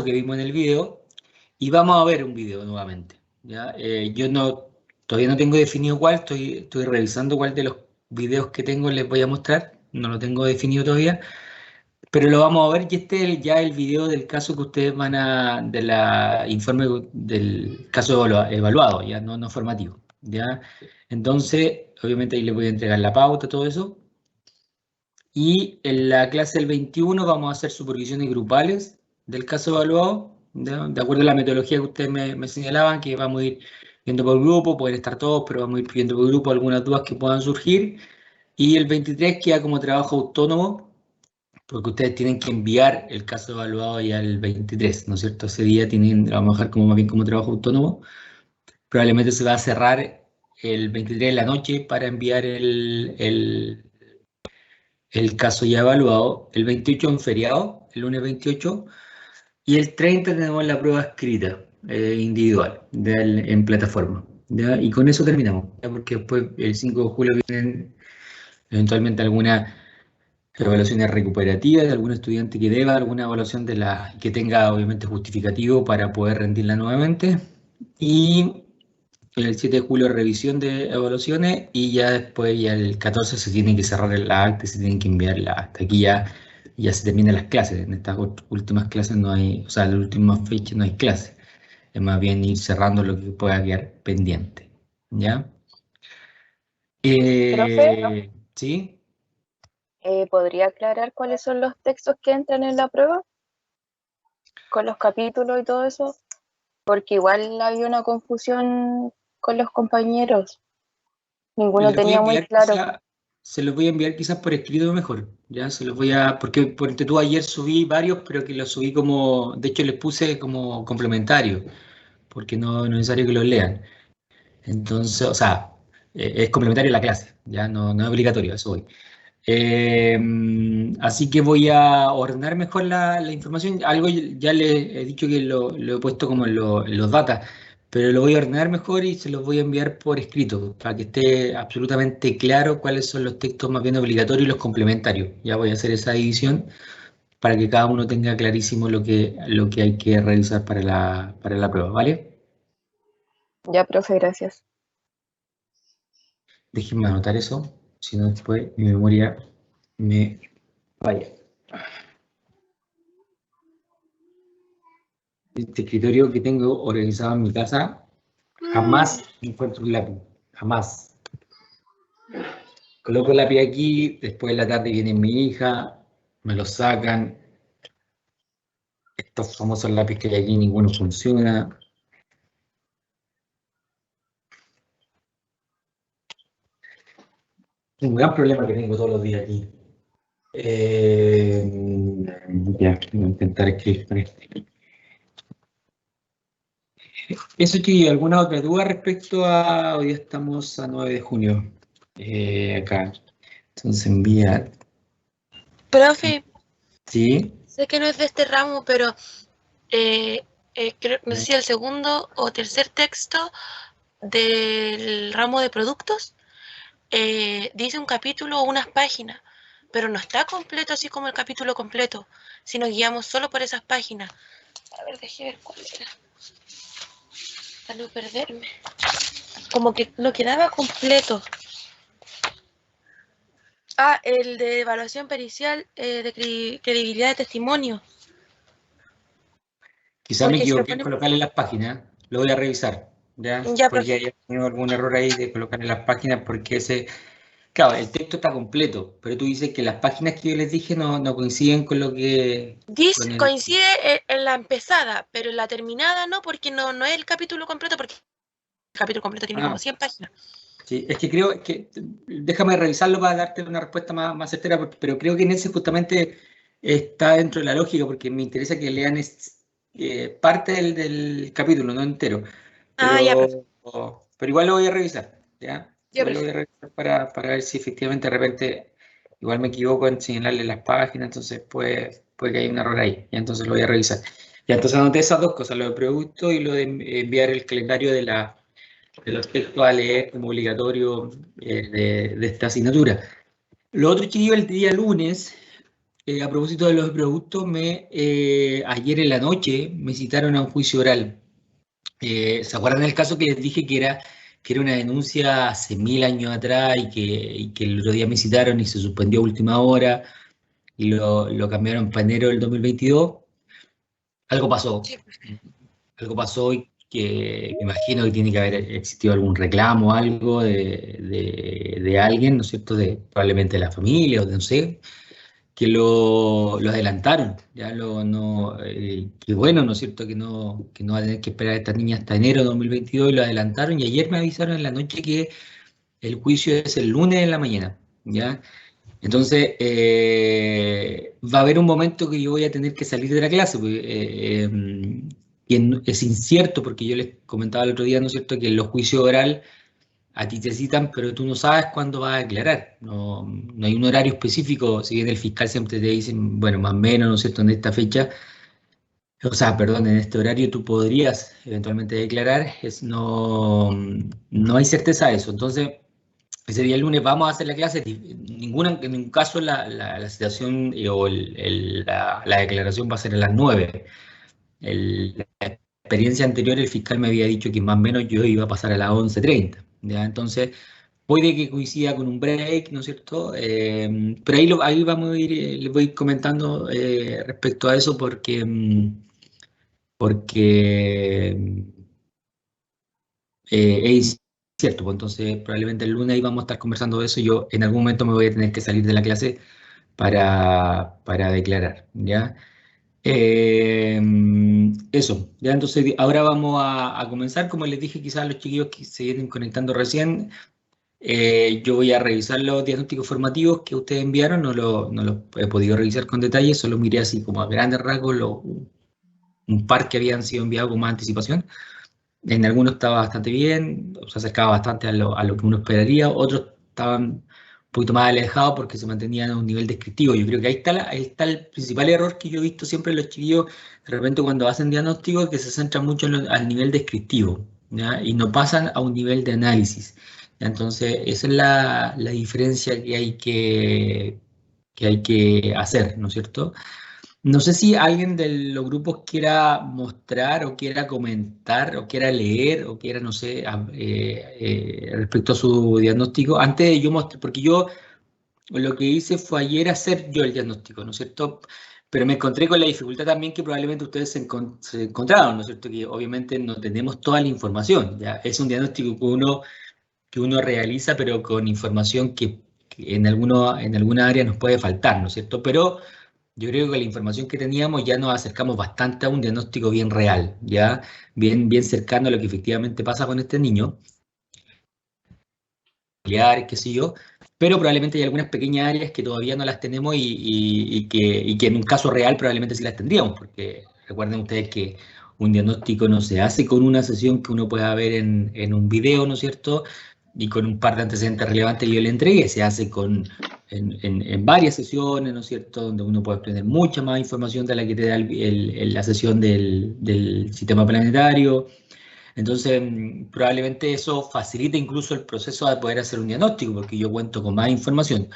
que vimos en el video y vamos a ver un video nuevamente. ¿Ya? Yo todavía no tengo definido cuál, estoy revisando cuál de los videos que tengo les voy a mostrar, no lo tengo definido todavía, pero lo vamos a ver y este es ya el video del caso que ustedes de la informe del caso evaluado, ya no formativo. ¿Ya? Entonces, obviamente ahí les voy a entregar la pauta, todo eso. Y en la clase del 21 vamos a hacer supervisiones grupales del caso evaluado, de acuerdo a la metodología que ustedes me señalaban, que vamos a ir viendo por grupo, pueden estar todos, pero vamos a ir viendo por grupo algunas dudas que puedan surgir. Y el 23 queda como trabajo autónomo, porque ustedes tienen que enviar el caso evaluado ya el 23, ¿no es cierto? Ese día lo vamos a dejar como más bien como trabajo autónomo. Probablemente se va a cerrar el 23 de la noche para enviar el caso ya evaluado. El 28 es un feriado, el lunes 28, y el 30 tenemos la prueba escrita, individual, en plataforma. ¿Ya? Y con eso terminamos, ¿ya? Porque después, el 5 de julio, vienen eventualmente algunas evaluaciones recuperativas de algún estudiante que deba alguna evaluación que tenga obviamente justificativo para poder rendirla nuevamente. Y el 7 de julio revisión de evaluaciones y ya después, ya el 14 se tiene que cerrar el acta, se tienen que enviar la acta. Aquí ya se terminan las clases. En estas últimas clases no hay, o sea, en las últimas fechas no hay clases. Es más bien ir cerrando lo que pueda quedar pendiente. ¿Ya? Profe, ¿Sí? ¿podría aclarar cuáles son los textos que entran en la prueba? Con los capítulos y todo eso. Porque igual había una confusión con los compañeros. Ninguno Les voy a tenía muy enviar claro. se los voy a enviar quizás por escrito mejor, ya se los voy porque por tú ayer subí varios, pero que los subí como, de hecho les puse como complementario, porque no es necesario que los lean. Entonces, o sea, es complementario a la clase, ya no es obligatorio, eso voy. Así que voy a ordenar mejor la información. Algo ya le he dicho que lo he puesto como en los datas, pero lo voy a ordenar mejor y se los voy a enviar por escrito para que esté absolutamente claro cuáles son los textos más bien obligatorios y los complementarios. Ya voy a hacer esa división para que cada uno tenga clarísimo lo que hay que revisar para la prueba, ¿vale? Ya, profe, gracias. Déjenme anotar eso, si no después mi memoria me falla. Este escritorio que tengo organizado en mi casa, jamás encuentro un lápiz, jamás. Coloco el lápiz aquí, después de la tarde viene mi hija, me lo sacan. Estos famosos lápices que hay aquí, ninguno funciona. Un gran problema que tengo todos los días aquí. Ya, voy a intentar escribir con este. Eso, chiquillos, ¿alguna otra duda respecto a hoy día estamos a 9 de junio? Acá. Entonces envía. Profe, Sí. sé que no es de este ramo, pero no sé si el segundo o tercer texto del ramo de productos dice un capítulo o unas páginas, pero no está completo así como el capítulo completo, sino guiamos solo por esas páginas. A ver, déjeme ver cuál era, para no perderme. Como que no quedaba completo. Ah, el de evaluación pericial de credibilidad de testimonio. Quizá me equivoqué en colocarle las páginas, lo voy a revisar, ¿ya? Ya, Porque haya tenido algún error ahí de colocarle las páginas, porque claro, el texto está completo, pero tú dices que las páginas que yo les dije no coinciden con lo que... coincide en la empezada, pero en la terminada no, porque no es el capítulo completo, porque el capítulo completo tiene como 100 páginas. Sí, es que creo que, déjame revisarlo para darte una respuesta más certera, pero creo que en ese justamente está dentro de la lógica, porque me interesa que lean parte del capítulo, no entero. Ya, Pero igual lo voy a revisar, ¿ya? Ya, Igual lo voy a revisar para ver si efectivamente de repente igual me equivoco en señalarle las páginas, entonces puede que haya un error ahí, y entonces lo voy a revisar. Ya, entonces anoté esas dos cosas, lo de producto y lo de enviar el calendario de los textos a leer como obligatorio de esta asignatura. Lo otro, chiquillo, el día lunes a propósito de los productos, ayer en la noche me citaron a un juicio oral. ¿Se acuerdan del caso que les dije que era una denuncia hace 1000 años atrás y que el otro día me citaron y se suspendió a última hora y lo cambiaron para enero del 2022? Algo pasó. Sí. Algo pasó y que me imagino que tiene que haber existido algún reclamo, algo de alguien, ¿no es cierto? Probablemente de la familia o de no sé, que lo adelantaron. Ya que bueno, ¿no es cierto? Que no va a tener que esperar a esta niña hasta enero de 2022 y lo adelantaron. Y ayer me avisaron en la noche que el juicio es el lunes en la mañana. ¿Ya? Entonces, va a haber un momento que yo voy a tener que salir de la clase, porque, es incierto, porque yo les comentaba el otro día, ¿no es cierto?, que en los juicios oral a ti te citan, pero tú no sabes cuándo vas a declarar. No hay un horario específico, si bien el fiscal siempre te dice, bueno, más o menos, ¿no es cierto?, en esta fecha, o sea, perdón, en este horario tú podrías eventualmente declarar, no hay certeza de eso. Entonces, ese día el lunes vamos a hacer la clase. En ningún caso la citación la declaración va a ser a las 9. La experiencia anterior, el fiscal me había dicho que más o menos yo iba a pasar a las 11:30. ¿Ya? Entonces, puede que coincida con un break, ¿no es cierto? Pero ahí vamos a ir, les voy a ir comentando respecto a eso porque es cierto, pues entonces probablemente el lunes ahí vamos a estar conversando de eso. Yo en algún momento me voy a tener que salir de la clase para declarar, ¿ya? Eso, ya entonces ahora vamos a comenzar. Como les dije, quizás los chiquillos que se vienen conectando recién, yo voy a revisar los diagnósticos formativos que ustedes enviaron. No los he podido revisar con detalle, solo miré así como a grandes rasgos un par que habían sido enviados con más anticipación. En algunos estaba bastante bien, o se acercaba bastante a lo que uno esperaría, otros estaban un poquito más alejados porque se mantenían a un nivel descriptivo. Yo creo que ahí está el principal error que yo he visto siempre en los chiquillos, de repente cuando hacen diagnóstico, que se centran mucho al nivel descriptivo, ¿ya? Y no pasan a un nivel de análisis. ¿Ya? Entonces, esa es la diferencia que hay que hacer, ¿no es cierto? No sé si alguien de los grupos quiera mostrar o quiera comentar o quiera leer o quiera, no sé, respecto a su diagnóstico. Antes de yo mostrar, porque yo lo que hice fue ayer hacer yo el diagnóstico, ¿no es cierto? Pero me encontré con la dificultad también que probablemente ustedes se encontraron, ¿no es cierto? Que obviamente no tenemos toda la información, ¿ya? Es un diagnóstico que uno realiza, pero con información que en alguna área nos puede faltar, ¿no es cierto? Pero yo creo que con la información que teníamos ya nos acercamos bastante a un diagnóstico bien real, ya bien cercano a lo que efectivamente pasa con este niño, familiares, qué sé yo, pero probablemente hay algunas pequeñas áreas que todavía no las tenemos y que en un caso real probablemente sí las tendríamos, porque recuerden ustedes que un diagnóstico no se hace con una sesión que uno pueda ver en un video, ¿no es cierto? Y con un par de antecedentes relevantes que yo le entregué, se hace en varias sesiones, ¿no es cierto?, donde uno puede obtener mucha más información de la que te da la sesión del sistema planetario. Entonces, probablemente eso facilita incluso el proceso de poder hacer un diagnóstico, porque yo cuento con más información.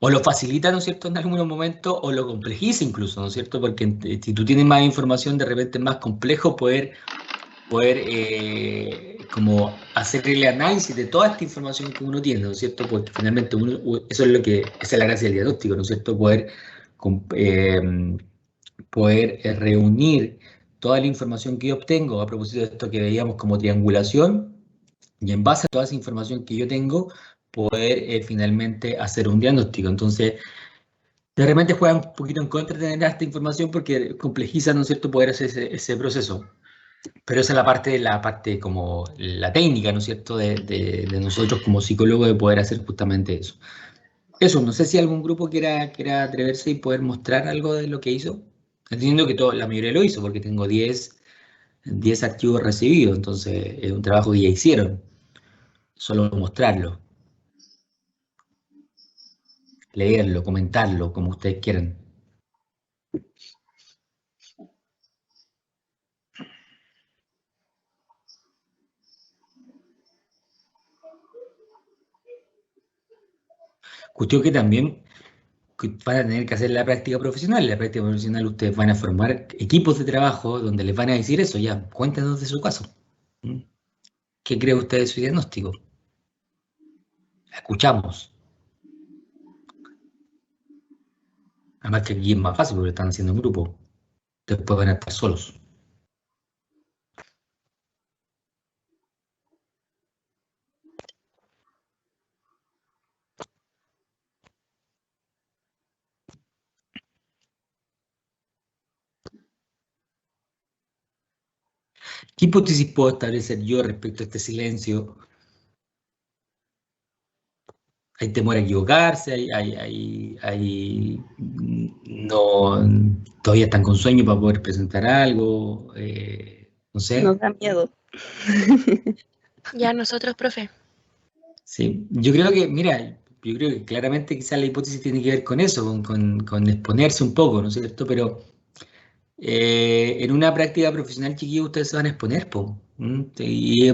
O lo facilita, ¿no es cierto?, en algunos momentos, o lo complejiza incluso, ¿no es cierto? Porque si tú tienes más información, de repente es más complejo poder como hacer el análisis de toda esta información que uno tiene, ¿no es cierto? Porque finalmente eso es esa es la gracia del diagnóstico, ¿no es cierto? Poder reunir toda la información que yo obtengo a propósito de esto que veíamos como triangulación y en base a toda esa información que yo tengo, poder finalmente hacer un diagnóstico. Entonces, de repente juega un poquito en contra de tener esta información porque complejiza, ¿no es cierto?, poder hacer ese proceso. Pero esa es la parte como la técnica, ¿no es cierto?, de nosotros como psicólogos de poder hacer justamente eso. Eso, no sé si algún grupo quiera atreverse y poder mostrar algo de lo que hizo. Entiendo que la mayoría lo hizo porque tengo 10 archivos recibidos, entonces es un trabajo que ya hicieron. Solo mostrarlo, leerlo, comentarlo, como ustedes quieran. Cuestión que también que van a tener que hacer la práctica profesional. En la práctica profesional ustedes van a formar equipos de trabajo donde les van a decir eso, ya, cuéntenos de su caso. ¿Mm? ¿Qué cree usted de su diagnóstico? Escuchamos. Además que aquí es más fácil porque están haciendo un grupo. Después van a estar solos. ¿Qué hipótesis puedo establecer yo respecto a este silencio? Hay temor a equivocarse, no, todavía están con sueño para poder presentar algo, no sé. Nos da miedo. Ya nosotros, profe. Sí, yo creo que, mira, yo creo que claramente quizás la hipótesis tiene que ver con eso, con exponerse un poco, ¿no es cierto? Pero en una práctica profesional, chiquillos, ustedes se van a exponer, po, ¿m? Y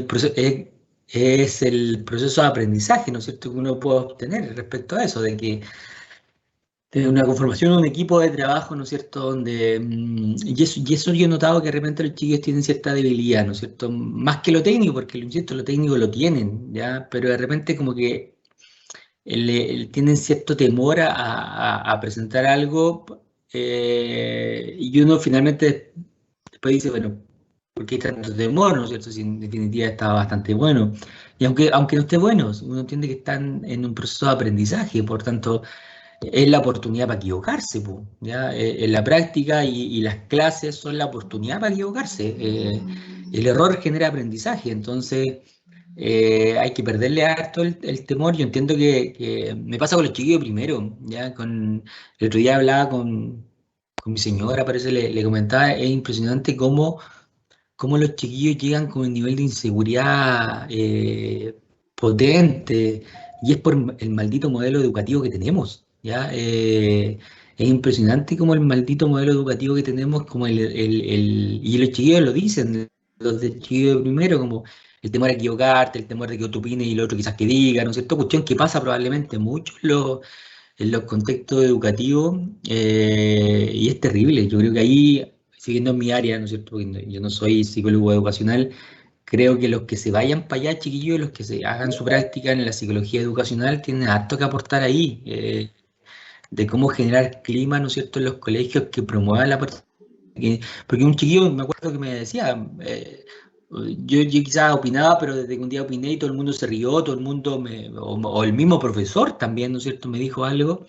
es el proceso de aprendizaje, ¿no es cierto?, que uno puede obtener respecto a eso, de que de una conformación de un equipo de trabajo, ¿no es cierto?, donde, y eso yo he notado que de repente los chiquillos tienen cierta debilidad, ¿no es cierto?, más que lo técnico, porque lo insisto, lo técnico lo tienen, ¿ya? Pero de repente como que tienen cierto temor a presentar algo, y uno finalmente después dice, bueno, ¿por qué hay tanto temor, no es cierto? Si en definitiva está bastante bueno. Y aunque no esté bueno, uno entiende que están en un proceso de aprendizaje, por tanto, es la oportunidad para equivocarse, po, ¿ya? En la práctica y las clases son la oportunidad para equivocarse. El error genera aprendizaje, entonces hay que perderle harto el temor. Yo entiendo que me pasa con los chiquillos primero, ¿ya? El otro día hablaba con mi señora, parece, le comentaba, es impresionante cómo los chiquillos llegan con un nivel de inseguridad potente, y es por el maldito modelo educativo que tenemos, ¿ya? Es impresionante como el maldito modelo educativo que tenemos, como y los chiquillos lo dicen, los de chiquillos de primero, como el temor a equivocarte, el temor de que otro opine y el otro quizás que diga, ¿no es cierto? Cuestión que pasa probablemente mucho en los contextos educativos, y es terrible. Yo creo que ahí, siguiendo mi área, ¿no es cierto? Porque yo no soy psicólogo educacional, creo que los que se vayan para allá, chiquillos, los que se hagan su práctica en la psicología educacional, tienen harto que aportar ahí, de cómo generar clima, ¿no es cierto?, en los colegios que promuevan la participación. Porque un chiquillo, me acuerdo que me decía, yo quizás opinaba, pero desde que un día opiné y todo el mundo se rió, todo el mundo, o el mismo profesor también, ¿no es cierto?, me dijo algo,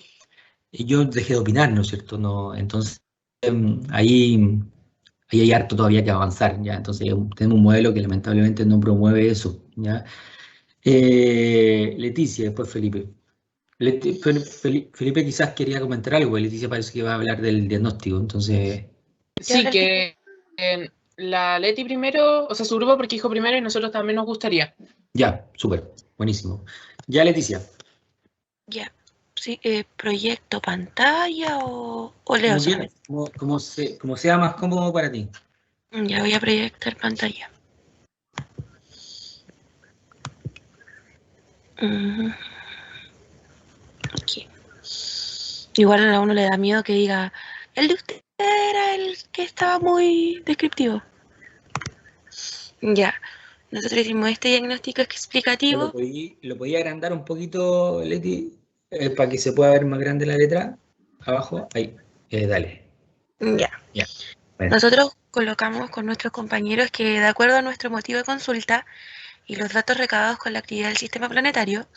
y yo dejé de opinar, ¿no es cierto? No, entonces, ahí hay harto todavía que avanzar, ¿ya? Entonces, tenemos un modelo que lamentablemente no promueve eso, ¿ya? Leticia, después Felipe. Felipe quizás quería comentar algo, Leticia parece que va a hablar del diagnóstico, entonces, Sí, que la Leti primero, o sea, su grupo porque dijo primero y nosotros también nos gustaría. ya, súper, buenísimo. Ya, Leticia. Ya. Sí, ¿proyecto pantalla o leo Como solamente? quieras, como sea más cómodo para ti. Ya voy a proyectar pantalla. Aquí. Igual a uno le da miedo que diga, el de usted era el que estaba muy descriptivo. Ya. Nosotros hicimos este diagnóstico explicativo. ¿Lo podía agrandar un poquito, Leti, para que se pueda ver más grande la letra? Abajo, ahí, dale. Ya. Ya. Bueno. Nosotros colocamos con nuestros compañeros que, de acuerdo a nuestro motivo de consulta y los datos recabados con la actividad del sistema planetario,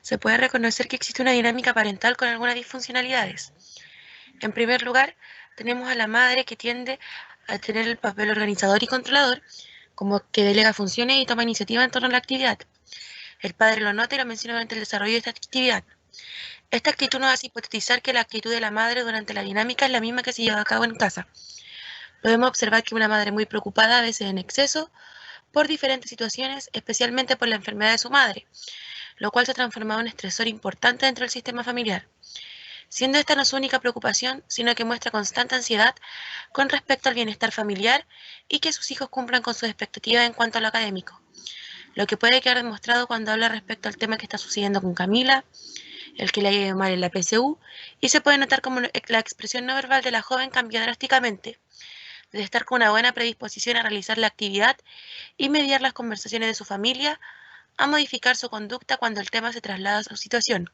se puede reconocer que existe una dinámica parental con algunas disfuncionalidades. En primer lugar, tenemos a la madre que tiende a tener el papel organizador y controlador, como que delega funciones y toma iniciativa en torno a la actividad. El padre lo nota y lo menciona durante el desarrollo de esta actividad. Esta actitud nos hace hipotetizar que la actitud de la madre durante la dinámica es la misma que se lleva a cabo en casa. Podemos observar que una madre muy preocupada, a veces en exceso, por diferentes situaciones, especialmente por la enfermedad de su madre, lo cual se ha transformado en un estresor importante dentro del sistema familiar. Siendo esta no su única preocupación, sino que muestra constante ansiedad con respecto al bienestar familiar y que sus hijos cumplan con sus expectativas en cuanto a lo académico, lo que puede quedar demostrado cuando habla respecto al tema que está sucediendo con Camila el que le haya ido mal en la PSU, y se puede notar como la expresión no verbal de la joven cambia drásticamente, de estar con una buena predisposición a realizar la actividad y mediar las conversaciones de su familia, a modificar su conducta cuando el tema se traslada a su situación.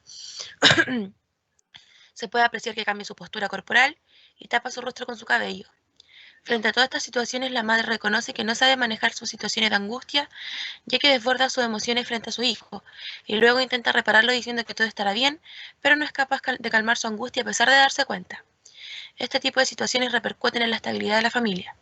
Se puede apreciar que cambia su postura corporal y tapa su rostro con su cabello. Frente a todas estas situaciones, la madre reconoce que no sabe manejar sus situaciones de angustia, ya que desborda sus emociones frente a su hijo, y luego intenta repararlo diciendo que todo estará bien, pero no es capaz de calmar su angustia a pesar de darse cuenta. Este tipo de situaciones repercuten en la estabilidad de la familia.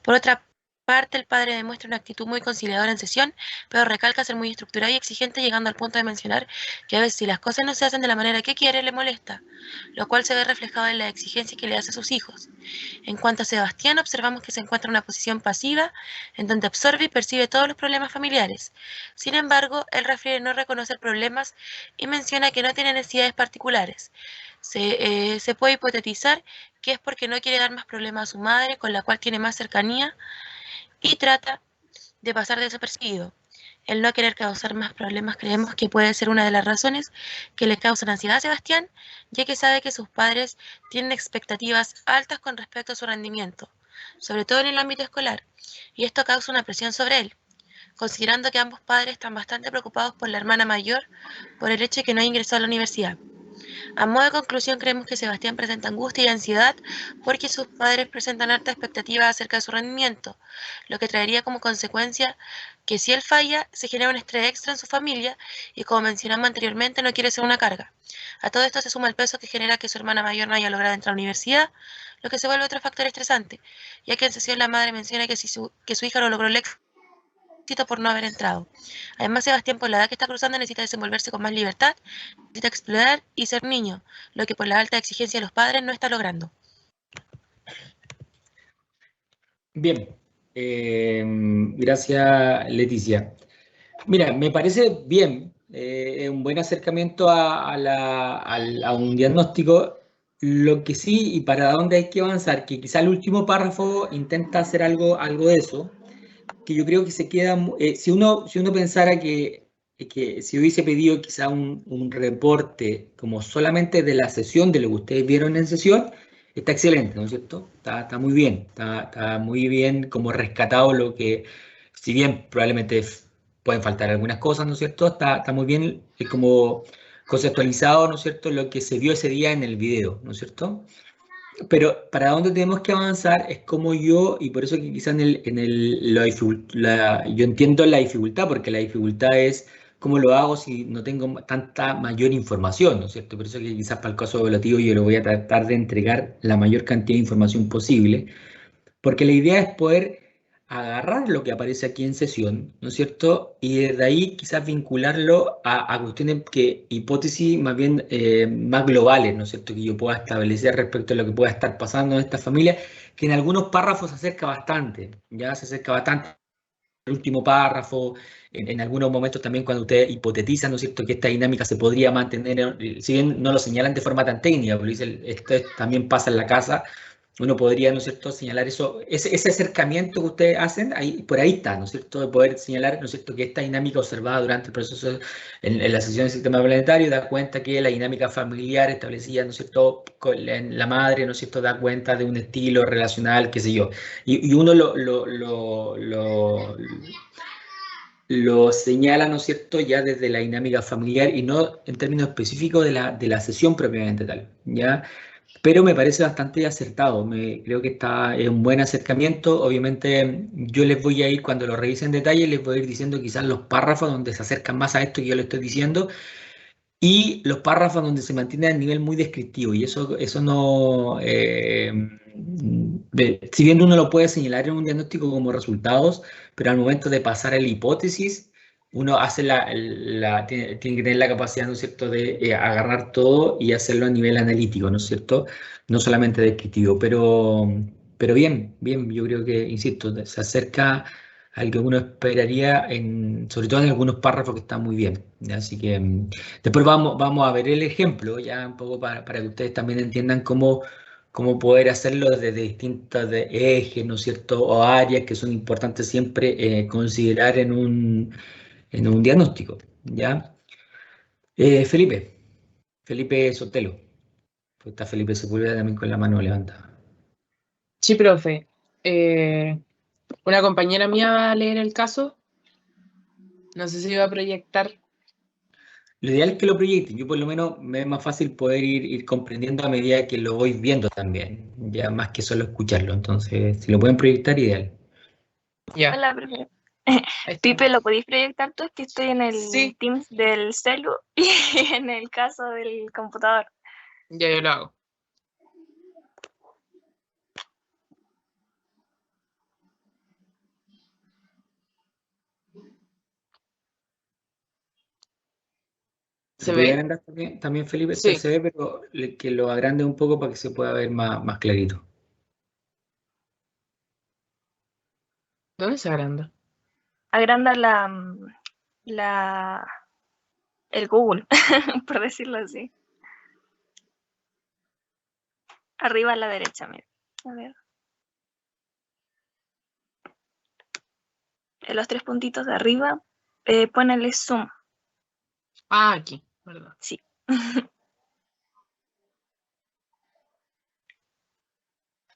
Por otra parte, el padre demuestra una actitud muy conciliadora en sesión, pero recalca ser muy estructurado y exigente, llegando al punto de mencionar que a veces si las cosas no se hacen de la manera que quiere, le molesta, lo cual se ve reflejado en la exigencia que le hace a sus hijos. En cuanto a Sebastián, observamos que se encuentra en una posición pasiva, en donde absorbe y percibe todos los problemas familiares. Sin embargo, él refiere no reconocer problemas y menciona que no tiene necesidades particulares. Se puede hipotetizar que es porque no quiere dar más problemas a su madre, con la cual tiene más cercanía, y trata de pasar desapercibido. El no querer causar más problemas creemos que puede ser una de las razones que le causan ansiedad a Sebastián, ya que sabe que sus padres tienen expectativas altas con respecto a su rendimiento, sobre todo en el ámbito escolar, y esto causa una presión sobre él, considerando que ambos padres están bastante preocupados por la hermana mayor por el hecho de que no ha ingresado a la universidad. A modo de conclusión, creemos que Sebastián presenta angustia y ansiedad porque sus padres presentan altas expectativas acerca de su rendimiento, lo que traería como consecuencia que si él falla, se genera un estrés extra en su familia y, como mencionamos anteriormente, no quiere ser una carga. A todo esto se suma el peso que genera que su hermana mayor no haya logrado entrar a la universidad, lo que se vuelve otro factor estresante, ya que en sesión la madre menciona que su hija no logró el éxito por no haber entrado. Además, Sebastián, por la edad que está cruzando, necesita desenvolverse con más libertad, necesita explorar y ser niño, lo que por la alta exigencia de los padres no está logrando. Bien, gracias Leticia. Mira, me parece bien, un buen acercamiento a un diagnóstico. Lo que sí, y para dónde hay que avanzar, que quizá el último párrafo intenta hacer algo de eso, que yo creo que se queda, si uno pensara que si hubiese pedido quizá un reporte como solamente de la sesión, de lo que ustedes vieron en sesión, está excelente, ¿no es cierto? Está muy bien, está muy bien como rescatado lo que, si bien probablemente pueden faltar algunas cosas, ¿no es cierto? Está muy bien como conceptualizado, ¿no es cierto? Lo que se vio ese día en el video, ¿no es cierto? Pero para dónde tenemos que avanzar es como yo, y por eso que quizás yo entiendo la dificultad, porque la dificultad es cómo lo hago si no tengo tanta mayor información, ¿no es cierto? Por eso que quizás para el caso evaluativo yo le voy a tratar de entregar la mayor cantidad de información posible, porque la idea es poder agarrar lo que aparece aquí en sesión, ¿no es cierto? Y desde ahí quizás vincularlo a cuestiones hipótesis más bien más globales, ¿no es cierto? Que yo pueda establecer respecto a lo que pueda estar pasando en esta familia, que en algunos párrafos se acerca bastante, ya se acerca bastante. El último párrafo, en algunos momentos también cuando ustedes hipotetizan, ¿no es cierto?, que esta dinámica se podría mantener, si bien no lo señalan de forma tan técnica, porque dicen, esto también pasa en la casa, uno podría, ¿no es cierto?, señalar eso, ese acercamiento que ustedes hacen, ahí, por ahí está, ¿no es cierto?, de poder señalar, ¿no es cierto?, que esta dinámica observada durante el proceso, en la sesión del sistema planetario, da cuenta que la dinámica familiar establecida, ¿no es cierto?, con la madre, ¿no es cierto?, da cuenta de un estilo relacional, qué sé yo, y uno lo señala, ¿no es cierto?, ya desde la dinámica familiar y no en términos específicos de la sesión propiamente tal, ¿ya? Pero me parece bastante acertado, creo que es un buen acercamiento. Obviamente yo les voy a ir, cuando lo revise en detalle, les voy a ir diciendo quizás los párrafos donde se acercan más a esto que yo le estoy diciendo y los párrafos donde se mantiene a nivel muy descriptivo. Y eso no, si bien uno lo puede señalar en un diagnóstico como resultados, pero al momento de pasar a la hipótesis, uno hace tiene que tener la capacidad, ¿no es cierto?, de agarrar todo y hacerlo a nivel analítico, ¿no es cierto?, no solamente descriptivo, pero bien, yo creo que, insisto, se acerca al que uno esperaría, sobre todo en algunos párrafos que están muy bien, ¿ya? Así que después vamos a ver el ejemplo, ya un poco para que ustedes también entiendan cómo poder hacerlo desde distintos ejes, ¿no es cierto?, o áreas que son importantes siempre considerar en un diagnóstico, ¿ya? Felipe. Felipe Sotelo. Pues está Felipe Sepúlveda también con la mano levantada. Sí, profe. Una compañera mía va a leer el caso. No sé si va a proyectar. Lo ideal es que lo proyecten. Yo por lo menos me es más fácil poder ir comprendiendo a medida que lo voy viendo también, ya más que solo escucharlo. Entonces, si lo pueden proyectar, ideal. Ya. Hola, profe. Ahí está. Pipe, ¿lo podéis proyectar tú? Es que estoy en el Sí. Teams del celu y en el caso del computador. Ya yo lo hago. ¿Se ¿Lo puede ve? agrandar también Felipe? Sí. Se ve, pero que lo agrande un poco para que se pueda ver más clarito. ¿Dónde se agranda? Agranda el Google, por decirlo así. Arriba a la derecha, mira. A ver. En los 3 puntitos de arriba, ponele zoom. Ah, aquí, ¿verdad? Sí.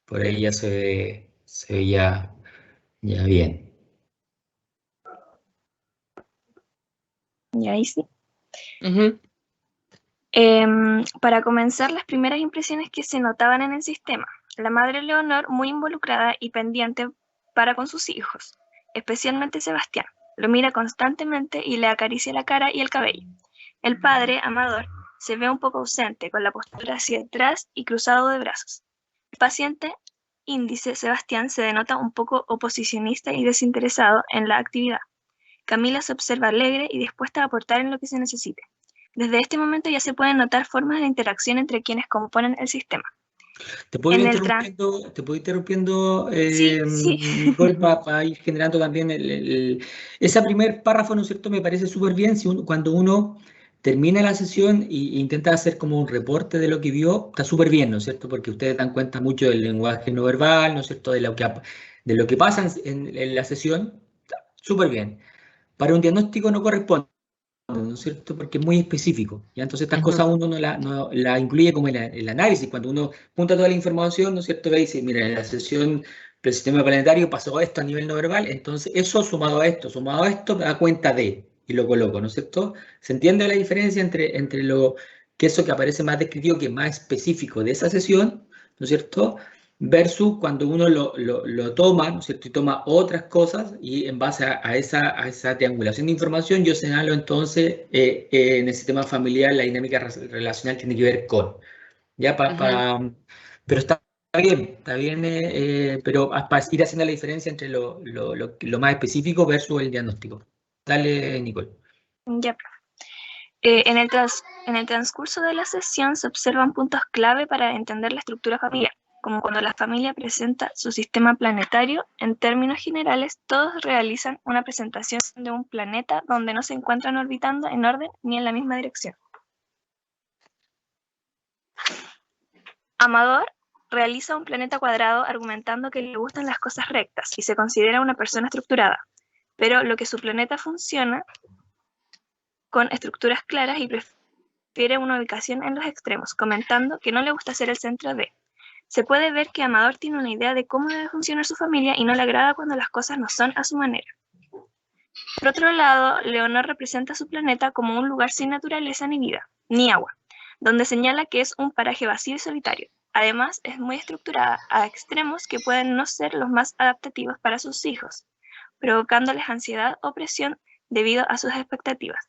Por ahí ya se ve ya bien. Y ahí sí. Ujú. Para comenzar, las primeras impresiones que se notaban en el sistema. La madre Leonor muy involucrada y pendiente para con sus hijos, especialmente Sebastián. Lo mira constantemente y le acaricia la cara y el cabello. El padre, Amador, se ve un poco ausente, con la postura hacia atrás y cruzado de brazos. El paciente índice Sebastián se denota un poco oposicionista y desinteresado en la actividad. Camila se observa alegre y dispuesta a aportar en lo que se necesite. Desde este momento ya se pueden notar formas de interacción entre quienes componen el sistema. ¿Te puedo ir En el interrumpiendo, Sí, sí. Nicole, para ir generando también ese primer párrafo, ¿no es cierto? Me parece súper bien cuando uno termina la sesión e intenta hacer como un reporte de lo que vio, está súper bien, ¿no es cierto? Porque ustedes dan cuenta mucho del lenguaje no verbal, ¿no es cierto? De lo que pasa en la sesión, está súper bien. Para un diagnóstico no corresponde, ¿no es cierto? Porque es muy específico, ¿ya? Entonces estas Ujú. cosas uno no la incluye como el análisis, cuando uno junta toda la información, ¿no es cierto? Ve y dice, mira, en la sesión del sistema planetario pasó esto a nivel no verbal, entonces eso sumado a esto, me da cuenta de, y lo coloco, ¿no es cierto? ¿Se entiende la diferencia entre lo que eso que aparece más descriptivo, que es más específico de esa sesión, ¿no es cierto? Versus cuando uno lo toma, ¿no es cierto? Y toma otras cosas y en base a esa triangulación de información yo señalo entonces en el sistema familiar la dinámica relacional tiene que ver con, ¿ya? Ujú. Pero está bien, pero para ir haciendo la diferencia entre lo más específico versus el diagnóstico. Dale, Nicole. Ya. En el transcurso de la sesión se observan puntos clave para entender la estructura familiar, como cuando la familia presenta su sistema planetario. En términos generales, todos realizan una presentación de un planeta donde no se encuentran orbitando en orden ni en la misma dirección. Amador realiza un planeta cuadrado argumentando que le gustan las cosas rectas y se considera una persona estructurada, pero lo que su planeta funciona con estructuras claras y prefiere una ubicación en los extremos, comentando que no le gusta ser el centro de. Se puede ver que Amador tiene una idea de cómo debe funcionar su familia y no le agrada cuando las cosas no son a su manera. Por otro lado, Leonor representa su planeta como un lugar sin naturaleza ni vida, ni agua, donde señala que es un paraje vacío y solitario. Además, es muy estructurada a extremos que pueden no ser los más adaptativos para sus hijos, provocándoles ansiedad o presión debido a sus expectativas.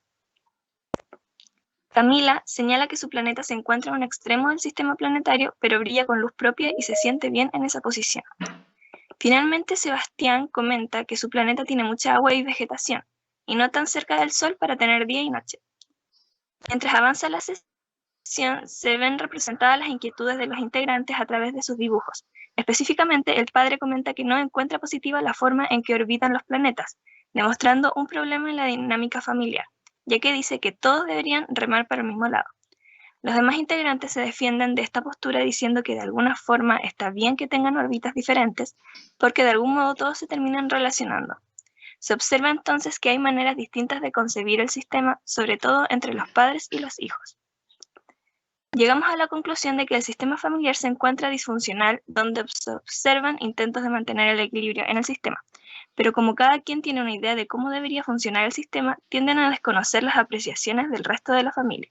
Camila señala que su planeta se encuentra en un extremo del sistema planetario, pero brilla con luz propia y se siente bien en esa posición. Finalmente, Sebastián comenta que su planeta tiene mucha agua y vegetación, y no tan cerca del Sol para tener día y noche. Mientras avanza la sesión, se ven representadas las inquietudes de los integrantes a través de sus dibujos. Específicamente, el padre comenta que no encuentra positiva la forma en que orbitan los planetas, demostrando un problema en la dinámica familiar, ya que dice que todos deberían remar para el mismo lado. Los demás integrantes se defienden de esta postura diciendo que de alguna forma está bien que tengan órbitas diferentes, porque de algún modo todos se terminan relacionando. Se observa entonces que hay maneras distintas de concebir el sistema, sobre todo entre los padres y los hijos. Llegamos a la conclusión de que el sistema familiar se encuentra disfuncional, donde se observan intentos de mantener el equilibrio en el sistema. Pero como cada quien tiene una idea de cómo debería funcionar el sistema, tienden a desconocer las apreciaciones del resto de la familia.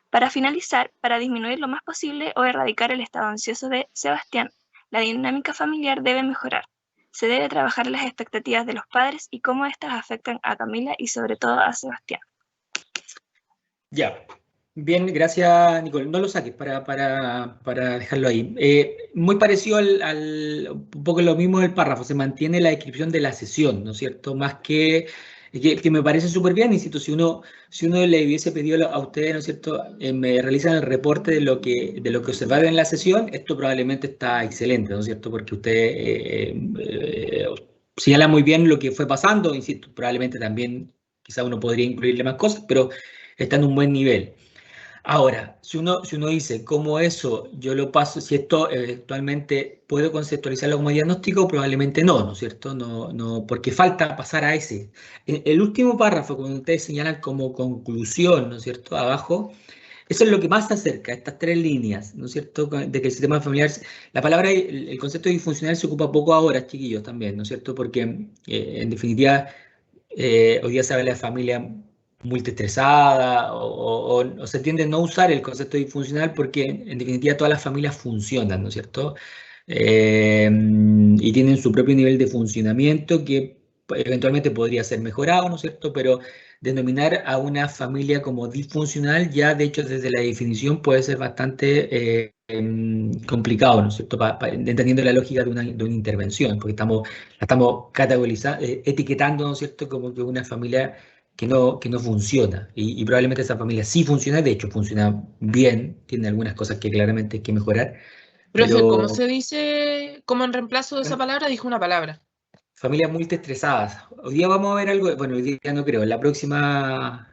Para finalizar, para disminuir lo más posible o erradicar el estado ansioso de Sebastián, la dinámica familiar debe mejorar. Se debe trabajar en las expectativas de los padres y cómo éstas afectan a Camila y sobre todo a Sebastián. Ya. Bien, gracias, Nicole. No lo saques para dejarlo ahí. Muy parecido un poco lo mismo del párrafo. Se mantiene la descripción de la sesión, ¿no es cierto? Más que me parece súper bien, insisto, si uno le hubiese pedido a ustedes, ¿no es cierto?, me realizan el reporte de lo que observaron en la sesión, esto probablemente está excelente, ¿no es cierto?, porque ustedes señala muy bien lo que fue pasando, insisto, probablemente también quizá uno podría incluirle más cosas, pero está en un buen nivel. Ahora, si uno dice cómo eso yo lo paso, si esto eventualmente puedo conceptualizarlo como diagnóstico, probablemente no, ¿no es cierto? No, porque falta pasar a ese. El último párrafo, cuando ustedes señalan como conclusión, ¿no es cierto? Abajo, eso es lo que más se acerca, estas tres líneas, ¿no es cierto? De que el sistema familiar, la palabra, el concepto de disfuncional se ocupa poco ahora, chiquillos, también, ¿no es cierto? Porque en definitiva, hoy día se habla de familia multiestresada o se tiende a no usar el concepto disfuncional porque en definitiva todas las familias funcionan, ¿no es cierto? Y tienen su propio nivel de funcionamiento que eventualmente podría ser mejorado, ¿no es cierto? Pero denominar a una familia como disfuncional ya de hecho desde la definición puede ser bastante complicado, ¿no es cierto? Entendiendo la lógica de una intervención, porque la estamos categorizando, etiquetando, ¿no es cierto?, como que una familia que no funciona. Y probablemente esa familia sí funciona, de hecho funciona bien, tiene algunas cosas que claramente hay que mejorar. Profe, Pero, ¿cómo se dice, como en reemplazo de esa palabra, dijo una palabra? familias multiestresadas. Hoy día vamos a ver algo, bueno, hoy día no creo, en la próxima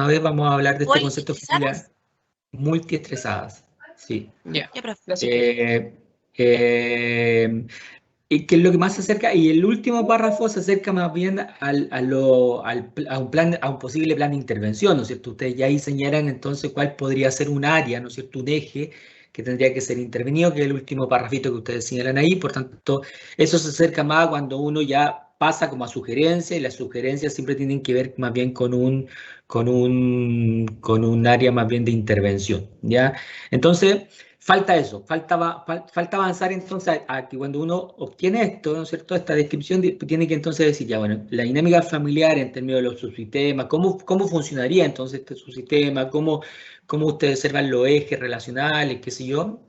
vez vamos a hablar de este concepto de familias multiestresadas. Sí. Ya, Ya, profe. gracias, profe. Y que es lo que más se acerca, y el último párrafo se acerca más bien a un posible plan de intervención, ¿no es cierto? Ustedes ya ahí señalan entonces cuál podría ser un área, ¿no es cierto? Un eje que tendría que ser intervenido, que es el último párrafito que ustedes señalan ahí, por tanto, eso se acerca más cuando uno ya pasa como a sugerencias, y las sugerencias siempre tienen que ver más bien con un área más bien de intervención, ¿ya? Entonces, falta eso, falta avanzar entonces a que cuando uno obtiene esto, ¿no es cierto?, esta descripción tiene que entonces decir, ya bueno, la dinámica familiar en términos de los subsistemas, cómo funcionaría entonces este subsistema, cómo ustedes observan los ejes relacionales, qué sé yo.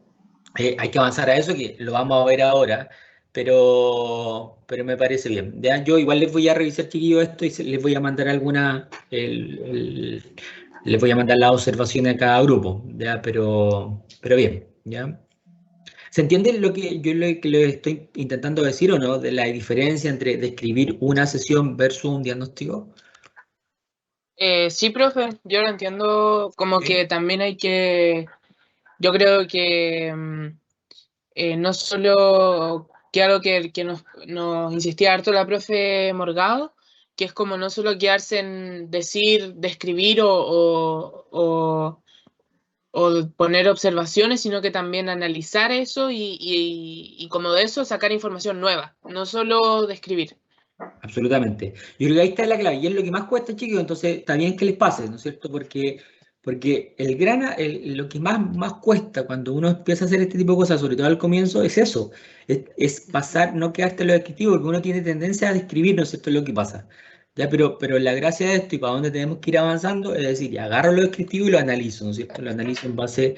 Hay que avanzar a eso, que lo vamos a ver ahora, pero me parece bien. ¿Ya? Yo igual les voy a revisar, chiquillos, esto y les voy a mandar les voy a mandar las observaciones a cada grupo, ¿ya? Pero bien, ¿ya? ¿Se entiende lo que le estoy intentando decir o no? De la diferencia entre describir una sesión versus un diagnóstico. Sí, profe, yo lo entiendo como Sí. que también hay que, yo creo que no solo que algo que nos insistía harto la profe Morgado, que es como no solo quedarse en decir, describir o poner observaciones, sino que también analizar eso y como de eso sacar información nueva, no solo describir. Absolutamente. Yo creo que ahí está la clave, y es lo que más cuesta, chicos, entonces está bien que les pase, ¿no es cierto? Porque lo que más cuesta cuando uno empieza a hacer este tipo de cosas, sobre todo al comienzo, es eso, es pasar, no quedarte en lo descriptivo, porque uno tiene tendencia a describir, ¿no es cierto?, lo que pasa. ¿Ya? Pero la gracia de esto y para dónde tenemos que ir avanzando, es decir, ya agarro lo descriptivo y lo analizo, ¿no es cierto? Lo analizo en base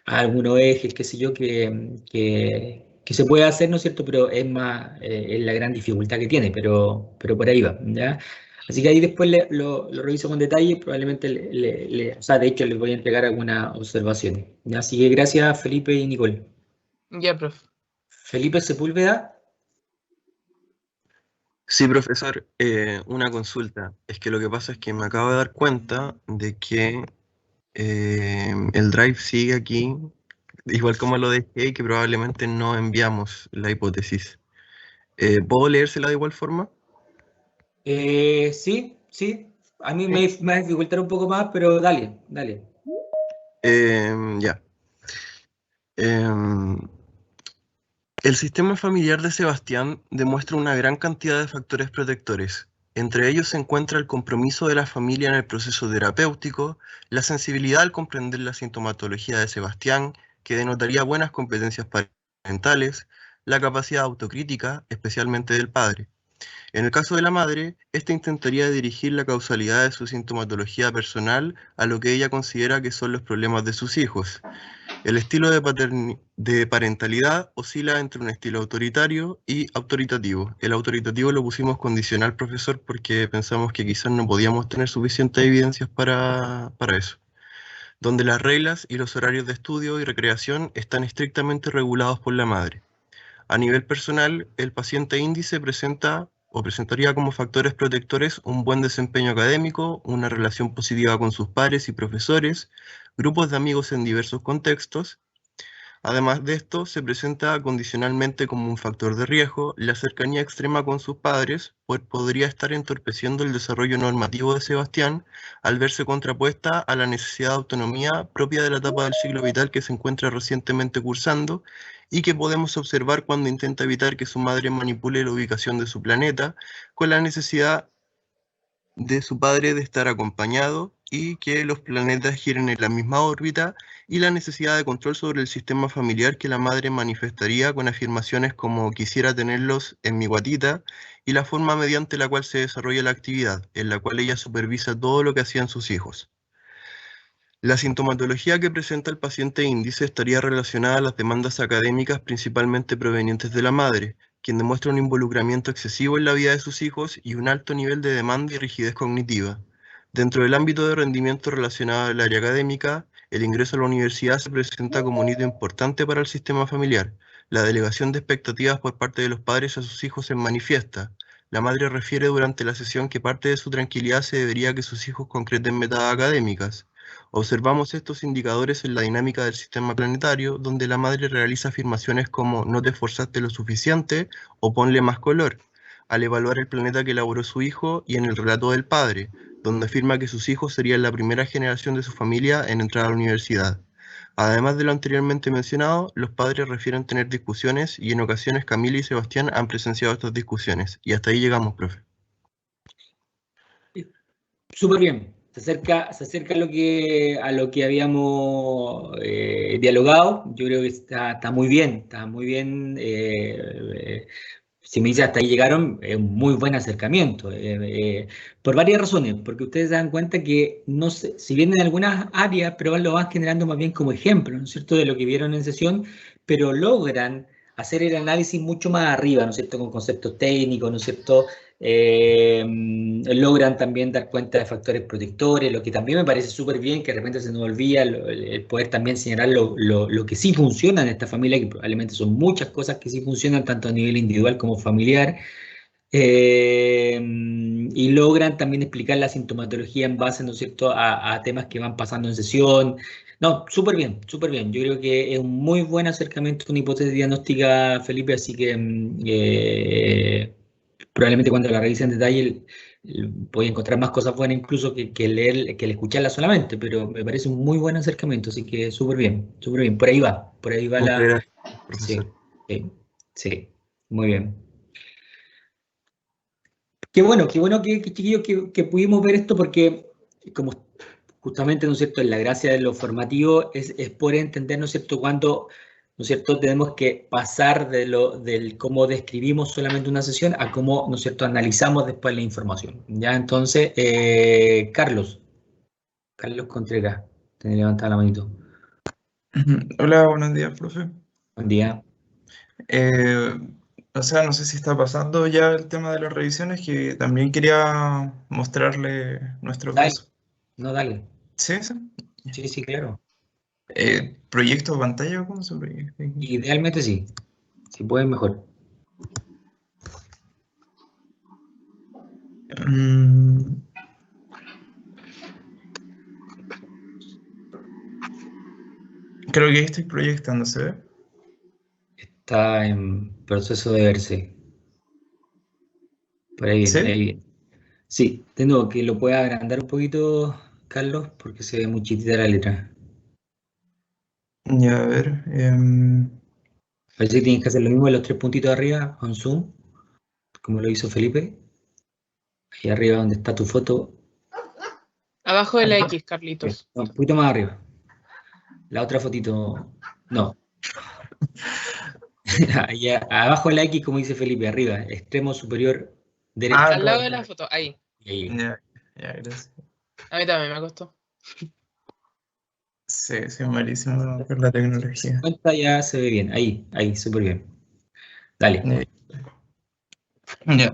a algunos ejes, qué sé yo, que se puede hacer, ¿no es cierto? Pero es la gran dificultad que tiene, pero por ahí va, ¿ya? Así que ahí después lo reviso con detalle, probablemente, o sea, de hecho les voy a entregar algunas observaciones, ¿ya? Así que gracias, Felipe y Nicole. Ya, profe. Felipe Sepúlveda. Sí, profesor, una consulta. Es que lo que pasa es que me acabo de dar cuenta de que el Drive sigue aquí, igual como lo dejé, y que probablemente no enviamos la hipótesis. ¿Puedo leérsela de igual forma? Sí. A mí me va a dificultar un poco más, pero dale. Ya. El sistema familiar de Sebastián demuestra una gran cantidad de factores protectores. Entre ellos se encuentra el compromiso de la familia en el proceso terapéutico, la sensibilidad al comprender la sintomatología de Sebastián, que denotaría buenas competencias parentales, la capacidad autocrítica, especialmente del padre. En el caso de la madre, ésta intentaría dirigir la causalidad de su sintomatología personal a lo que ella considera que son los problemas de sus hijos. El estilo de parentalidad oscila entre un estilo autoritario y autoritativo. El autoritativo lo pusimos condicional, profesor, porque pensamos que quizás no podíamos tener suficientes evidencias para eso. Donde las reglas y los horarios de estudio y recreación están estrictamente regulados por la madre. A nivel personal, el paciente índice presentaría como factores protectores un buen desempeño académico, una relación positiva con sus pares y profesores, grupos de amigos en diversos contextos. Además de esto, se presenta condicionalmente como un factor de riesgo la cercanía extrema con sus padres, pues podría estar entorpeciendo el desarrollo normativo de Sebastián al verse contrapuesta a la necesidad de autonomía propia de la etapa del ciclo vital que se encuentra recientemente cursando y que podemos observar cuando intenta evitar que su madre manipule la ubicación de su planeta con la necesidad de su padre de estar acompañado y que los planetas giren en la misma órbita y la necesidad de control sobre el sistema familiar que la madre manifestaría con afirmaciones como quisiera tenerlos en mi guatita y la forma mediante la cual se desarrolla la actividad, en la cual ella supervisa todo lo que hacían sus hijos. La sintomatología que presenta el paciente índice estaría relacionada a las demandas académicas principalmente provenientes de la madre, quien demuestra un involucramiento excesivo en la vida de sus hijos y un alto nivel de demanda y rigidez cognitiva. Dentro del ámbito de rendimiento relacionado al área académica, el ingreso a la universidad se presenta como un hito importante para el sistema familiar. La delegación de expectativas por parte de los padres a sus hijos se manifiesta. La madre refiere durante la sesión que parte de su tranquilidad se debería a que sus hijos concreten metas académicas. Observamos estos indicadores en la dinámica del sistema planetario, donde la madre realiza afirmaciones como no te esforzaste lo suficiente o ponle más color, al evaluar el planeta que elaboró su hijo, y en el relato del padre, donde afirma que sus hijos serían la primera generación de su familia en entrar a la universidad. Además de lo anteriormente mencionado, los padres refieren tener discusiones y en ocasiones Camila y Sebastián han presenciado estas discusiones. Y hasta ahí llegamos, profe. Súper bien. Se acerca a lo que habíamos dialogado. Yo creo que está muy bien, está muy bien. Si me dice hasta ahí llegaron, es un muy buen acercamiento. Por varias razones, porque ustedes se dan cuenta que, no sé, si bien en algunas áreas, pero lo van generando más bien como ejemplo, ¿no es cierto?, de lo que vieron en sesión, pero logran hacer el análisis mucho más arriba, ¿no es cierto?, con conceptos técnicos, ¿no es cierto?, logran también dar cuenta de factores protectores, lo que también me parece súper bien, que de repente se nos olvida el poder también señalar lo que sí funciona en esta familia, que probablemente son muchas cosas que sí funcionan tanto a nivel individual como familiar, y logran también explicar la sintomatología en base, ¿no es cierto?, a temas que van pasando en sesión. No, súper bien, súper bien. Yo creo que es un muy buen acercamiento a una hipótesis diagnóstica, Felipe, así que probablemente cuando la revise en detalle voy a encontrar más cosas buenas incluso que leer, que el escucharla solamente, pero me parece un muy buen acercamiento, así que súper bien, súper bien. Por ahí va Muchas la... gracias, Sí, profesor. sí, muy bien. Qué bueno que chiquillos que pudimos ver esto porque como justamente, ¿no es cierto?, en la gracia de lo formativo es poder entender, ¿no es cierto?, cuando, ¿no es cierto?, tenemos que pasar del cómo describimos solamente una sesión a cómo, ¿no es cierto?, analizamos después la información. Ya, entonces, Carlos Contreras, te levantado la manito. Hola, buenos días, profe. Buen día. O sea, no sé si está pasando ya el tema de las revisiones, que también quería mostrarle nuestro Dale, caso. no, dale. ¿Sí? ¿Sí? Sí, sí, claro. ¿Proyecto pantalla o cómo se proyecta aquí? Idealmente sí. Si puedes, mejor. Creo que ahí estoy proyectando, ¿se ve? Está en proceso de verse. Por ahí, ¿Sí? ahí. Sí, tengo que lo pueda agrandar un poquito, Carlos, porque se ve muy chiquitita la letra. Ya, a ver. Parece que tienes que hacer lo mismo en los 3 puntitos de arriba, con zoom, como lo hizo Felipe. Ahí arriba donde está tu foto. Abajo de la X, Carlitos. No, un poquito más arriba. La otra fotito. No. Allá, abajo de la X, como dice Felipe, arriba, extremo superior derecho. Ah, Al lado de la foto, ahí. Ahí. Ya, ya, gracias. A mí también me costó. Sí, sí, malísimo por la tecnología. 50 ya se ve bien. Ahí, súper bien. Dale. Ya.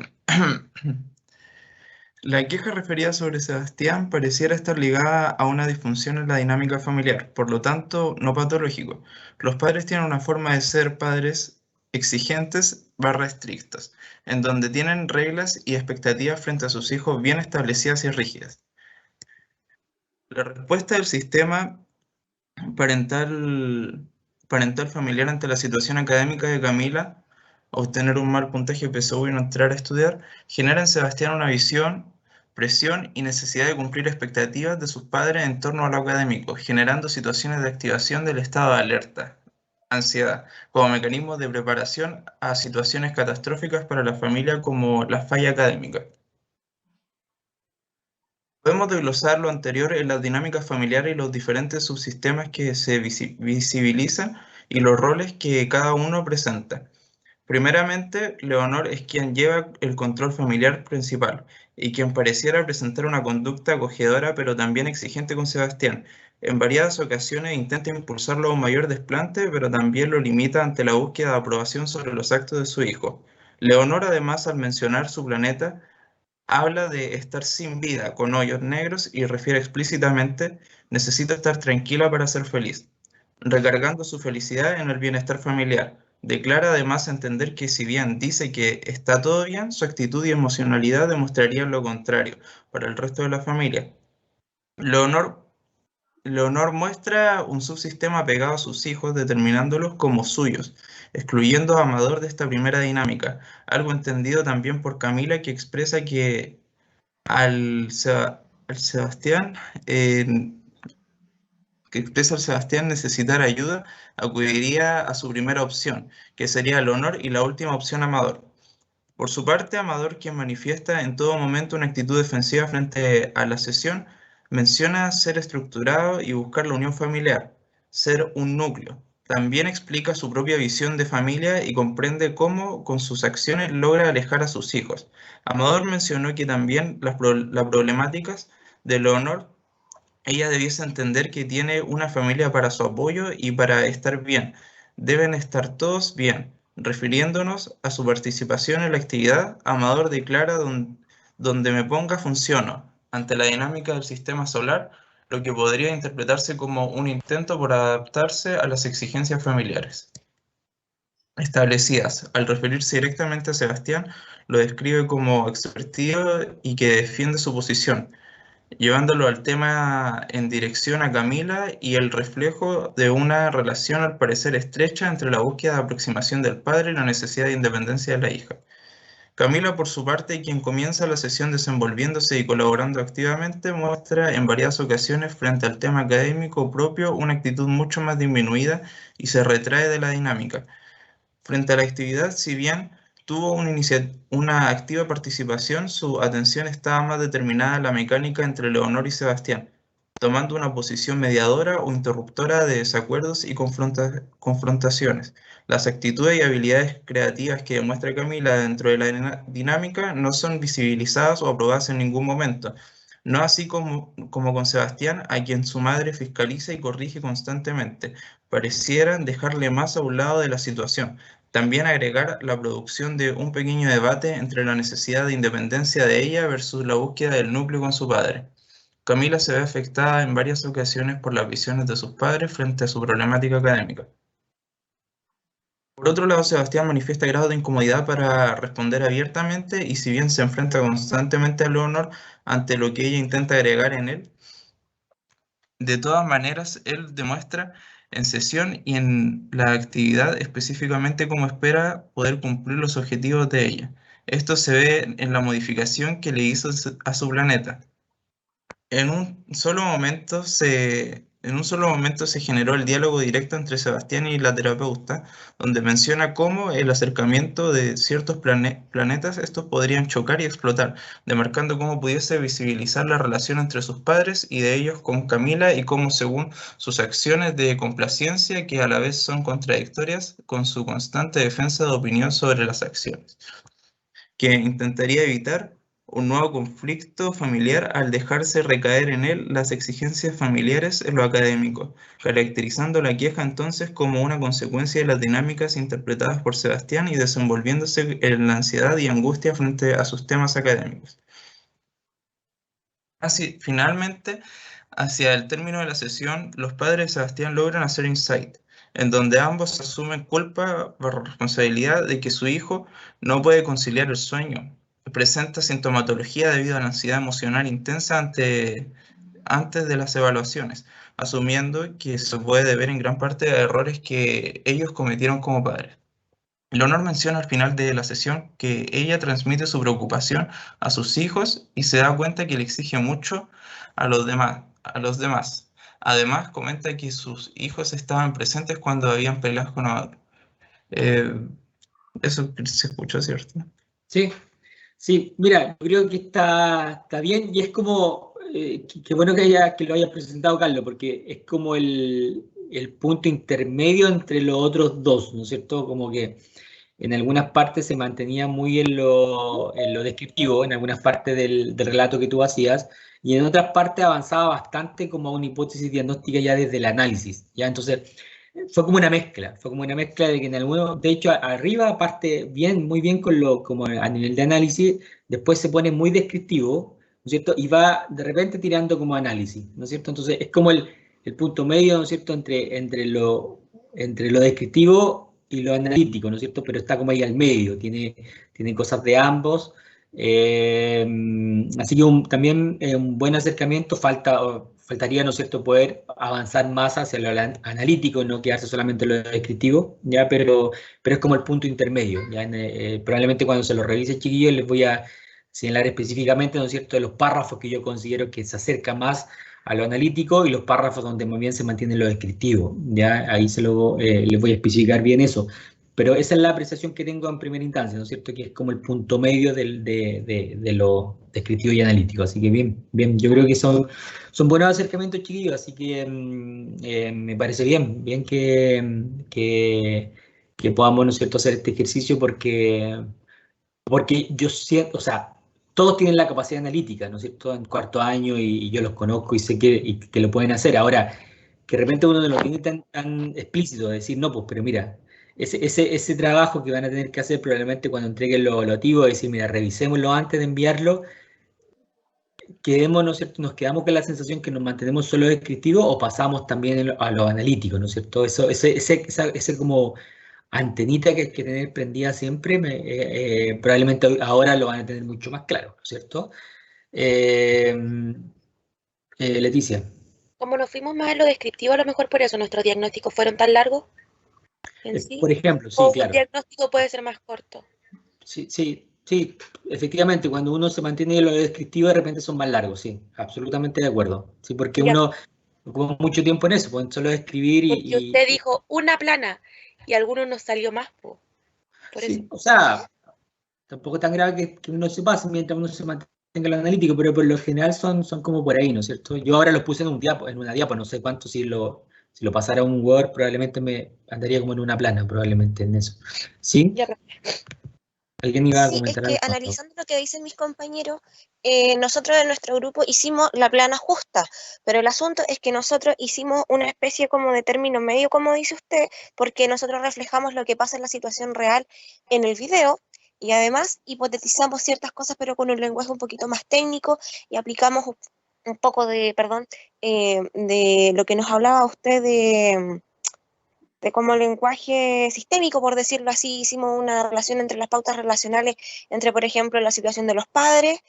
La queja referida sobre Sebastián pareciera estar ligada a una disfunción en la dinámica familiar, por lo tanto, no patológico. Los padres tienen una forma de ser padres exigentes barra estrictos, en donde tienen reglas y expectativas frente a sus hijos bien establecidas y rígidas. La respuesta del sistema parental familiar ante la situación académica de Camila, obtener un mal puntaje PSU y no entrar a estudiar, genera en Sebastián una visión, presión y necesidad de cumplir expectativas de sus padres en torno a lo académico, generando situaciones de activación del estado de alerta, ansiedad, como mecanismo de preparación a situaciones catastróficas para la familia como la falla académica. Podemos desglosar lo anterior en las dinámicas familiares y los diferentes subsistemas que se visibilizan y los roles que cada uno presenta. Primeramente, Leonor es quien lleva el control familiar principal y quien pareciera presentar una conducta acogedora pero también exigente con Sebastián. En variadas ocasiones intenta impulsarlo a un mayor desplante, pero también lo limita ante la búsqueda de aprobación sobre los actos de su hijo. Leonor, además, al mencionar su planeta, habla de estar sin vida, con hoyos negros, y refiere explícitamente: necesita estar tranquila para ser feliz, recargando su felicidad en el bienestar familiar. Declara además entender que si bien dice que está todo bien, su actitud y emocionalidad demostrarían lo contrario para el resto de la familia. Leonor muestra un subsistema pegado a sus hijos, determinándolos como suyos, excluyendo a Amador de esta primera dinámica, algo entendido también por Camila, que expresa que al Sebastián, que expresa al Sebastián necesitar ayuda, acudiría a su primera opción, que sería Leonor, y la última opción, Amador. Por su parte, Amador, quien manifiesta en todo momento una actitud defensiva frente a la sesión, menciona ser estructurado y buscar la unión familiar, ser un núcleo. También explica su propia visión de familia y comprende cómo con sus acciones logra alejar a sus hijos. Amador mencionó que también las problemáticas de Leonor, ella debiese entender que tiene una familia para su apoyo y para estar bien. Deben estar todos bien. Refiriéndonos a su participación en la actividad, Amador declara: donde me ponga funciono, ante la dinámica del sistema solar, lo que podría interpretarse como un intento por adaptarse a las exigencias familiares establecidas. Al referirse directamente a Sebastián, lo describe como extrovertido y que defiende su posición, llevándolo al tema en dirección a Camila y el reflejo de una relación al parecer estrecha entre la búsqueda de aproximación del padre y la necesidad de independencia de la hija. Camila, por su parte, quien comienza la sesión desenvolviéndose y colaborando activamente, muestra en varias ocasiones frente al tema académico propio una actitud mucho más disminuida y se retrae de la dinámica. Frente a la actividad, si bien tuvo una activa participación, su atención estaba más determinada en la mecánica entre Leonor y Sebastián, tomando una posición mediadora o interruptora de desacuerdos y confrontaciones. Las actitudes y habilidades creativas que demuestra Camila dentro de la dinámica no son visibilizadas o aprobadas en ningún momento, no así como con Sebastián, a quien su madre fiscaliza y corrige constantemente. Parecieran dejarle más a un lado de la situación. También agregar la producción de un pequeño debate entre la necesidad de independencia de ella versus la búsqueda del núcleo con su padre. Camila se ve afectada en varias ocasiones por las visiones de sus padres frente a su problemática académica. Por otro lado, Sebastián manifiesta grado de incomodidad para responder abiertamente, y si bien se enfrenta constantemente a Leonor ante lo que ella intenta agregar en él, de todas maneras él demuestra en sesión y en la actividad específicamente cómo espera poder cumplir los objetivos de ella. Esto se ve en la modificación que le hizo a su planeta. En un solo momento En un solo momento se generó el diálogo directo entre Sebastián y la terapeuta, donde menciona cómo el acercamiento de ciertos planetas estos podrían chocar y explotar, demarcando cómo pudiese visibilizar la relación entre sus padres y de ellos con Camila y cómo según sus acciones de complacencia, que a la vez son contradictorias con su constante defensa de opinión sobre las acciones, que intentaría evitar un nuevo conflicto familiar al dejarse recaer en él las exigencias familiares en lo académico, caracterizando la queja entonces como una consecuencia de las dinámicas interpretadas por Sebastián y desenvolviéndose en la ansiedad y angustia frente a sus temas académicos. Así, finalmente, hacia el término de la sesión, los padres de Sebastián logran hacer insight, en donde ambos asumen culpa por responsabilidad de que su hijo no puede conciliar el sueño, presenta sintomatología debido a la ansiedad emocional intensa antes de las evaluaciones, asumiendo que se puede deber en gran parte a errores que ellos cometieron como padres. Leonor menciona al final de la sesión que ella transmite su preocupación a sus hijos y se da cuenta que le exige mucho a los demás. Además, comenta que sus hijos estaban presentes cuando habían peleas con Amador. Eso se escuchó, ¿cierto? Sí, sí, mira, yo creo que está bien y es como, qué bueno que lo haya presentado Carlos, porque es como el punto intermedio entre los otros dos, ¿no es cierto? Como que en algunas partes se mantenía muy en lo descriptivo, en algunas partes del relato que tú hacías, y en otras partes avanzaba bastante como a una hipótesis diagnóstica ya desde el análisis, ¿ya? Entonces, fue como una mezcla de que en algunos, de hecho, arriba parte bien, muy bien como a nivel de análisis, después se pone muy descriptivo, ¿no es cierto? Y va de repente tirando como análisis, ¿no es cierto? Entonces, es como el punto medio, ¿no es cierto?, entre lo descriptivo y lo analítico, ¿no es cierto? Pero está como ahí al medio, tiene cosas de ambos. Así que también un buen acercamiento, faltaría, ¿no es cierto?, poder avanzar más hacia lo analítico, no quedarse solamente en lo descriptivo, ¿ya? Pero es como el punto intermedio, ¿ya? Probablemente cuando se lo revise, chiquillos, les voy a señalar específicamente, ¿no es cierto?, de los párrafos que yo considero que se acercan más a lo analítico y los párrafos donde más bien se mantiene lo descriptivo, ¿ya? Ahí les voy a especificar bien eso. Pero esa es la apreciación que tengo en primera instancia, ¿no es cierto? Que es como el punto medio de lo descriptivo y analítico. Así que bien, bien, yo creo que son buenos acercamientos, chiquillos, así que me parece bien que podamos, ¿no es cierto?, hacer este ejercicio porque yo siento, o sea, todos tienen la capacidad analítica, ¿no es cierto?, en cuarto año y yo los conozco y sé que lo pueden hacer. Ahora, que de repente uno no lo tiene tan explícito, de decir, no, pues, pero mira, ese trabajo que van a tener que hacer probablemente cuando entreguen lo evaluativo, es decir, mira, revisémoslo antes de enviarlo, ¿no es cierto?, nos quedamos con la sensación que nos mantenemos solo descriptivo o pasamos también a lo analítico, ¿no es cierto? Ese como antenita que hay que tener prendida siempre, probablemente ahora lo van a tener mucho más claro, ¿no es cierto? Leticia. Como nos fuimos más en lo descriptivo, a lo mejor por eso nuestros diagnósticos fueron tan largos en sí. Por ejemplo, sí, O un claro. diagnóstico puede ser más corto. Sí, efectivamente, cuando uno se mantiene en lo descriptivo, de repente son más largos, sí, absolutamente de acuerdo. Sí, porque Ya. uno ocupa mucho tiempo en eso, pues solo escribir Porque usted dijo una plana y a algunos nos salió más, po. Por eso. Sí, o sea, tampoco es tan grave que uno se pase mientras uno se mantenga en lo analítico, pero por lo general son como por ahí, ¿no es cierto? Yo ahora los puse en una diapo, no sé cuánto, si lo pasara a un Word, probablemente me andaría como en una plana, probablemente en eso. ¿Sí? Ya. ¿Alguien iba a Sí, es comentar que algo? analizando lo que dicen mis compañeros, nosotros en nuestro grupo hicimos la plana justa, pero el asunto es que nosotros hicimos una especie como de término medio, como dice usted, porque nosotros reflejamos lo que pasa en la situación real en el video y además hipotetizamos ciertas cosas, pero con un lenguaje un poquito más técnico y aplicamos un poco de, de lo que nos hablaba usted de como lenguaje sistémico, por decirlo así. Hicimos una relación entre las pautas relacionales, entre, por ejemplo, la situación de los padres,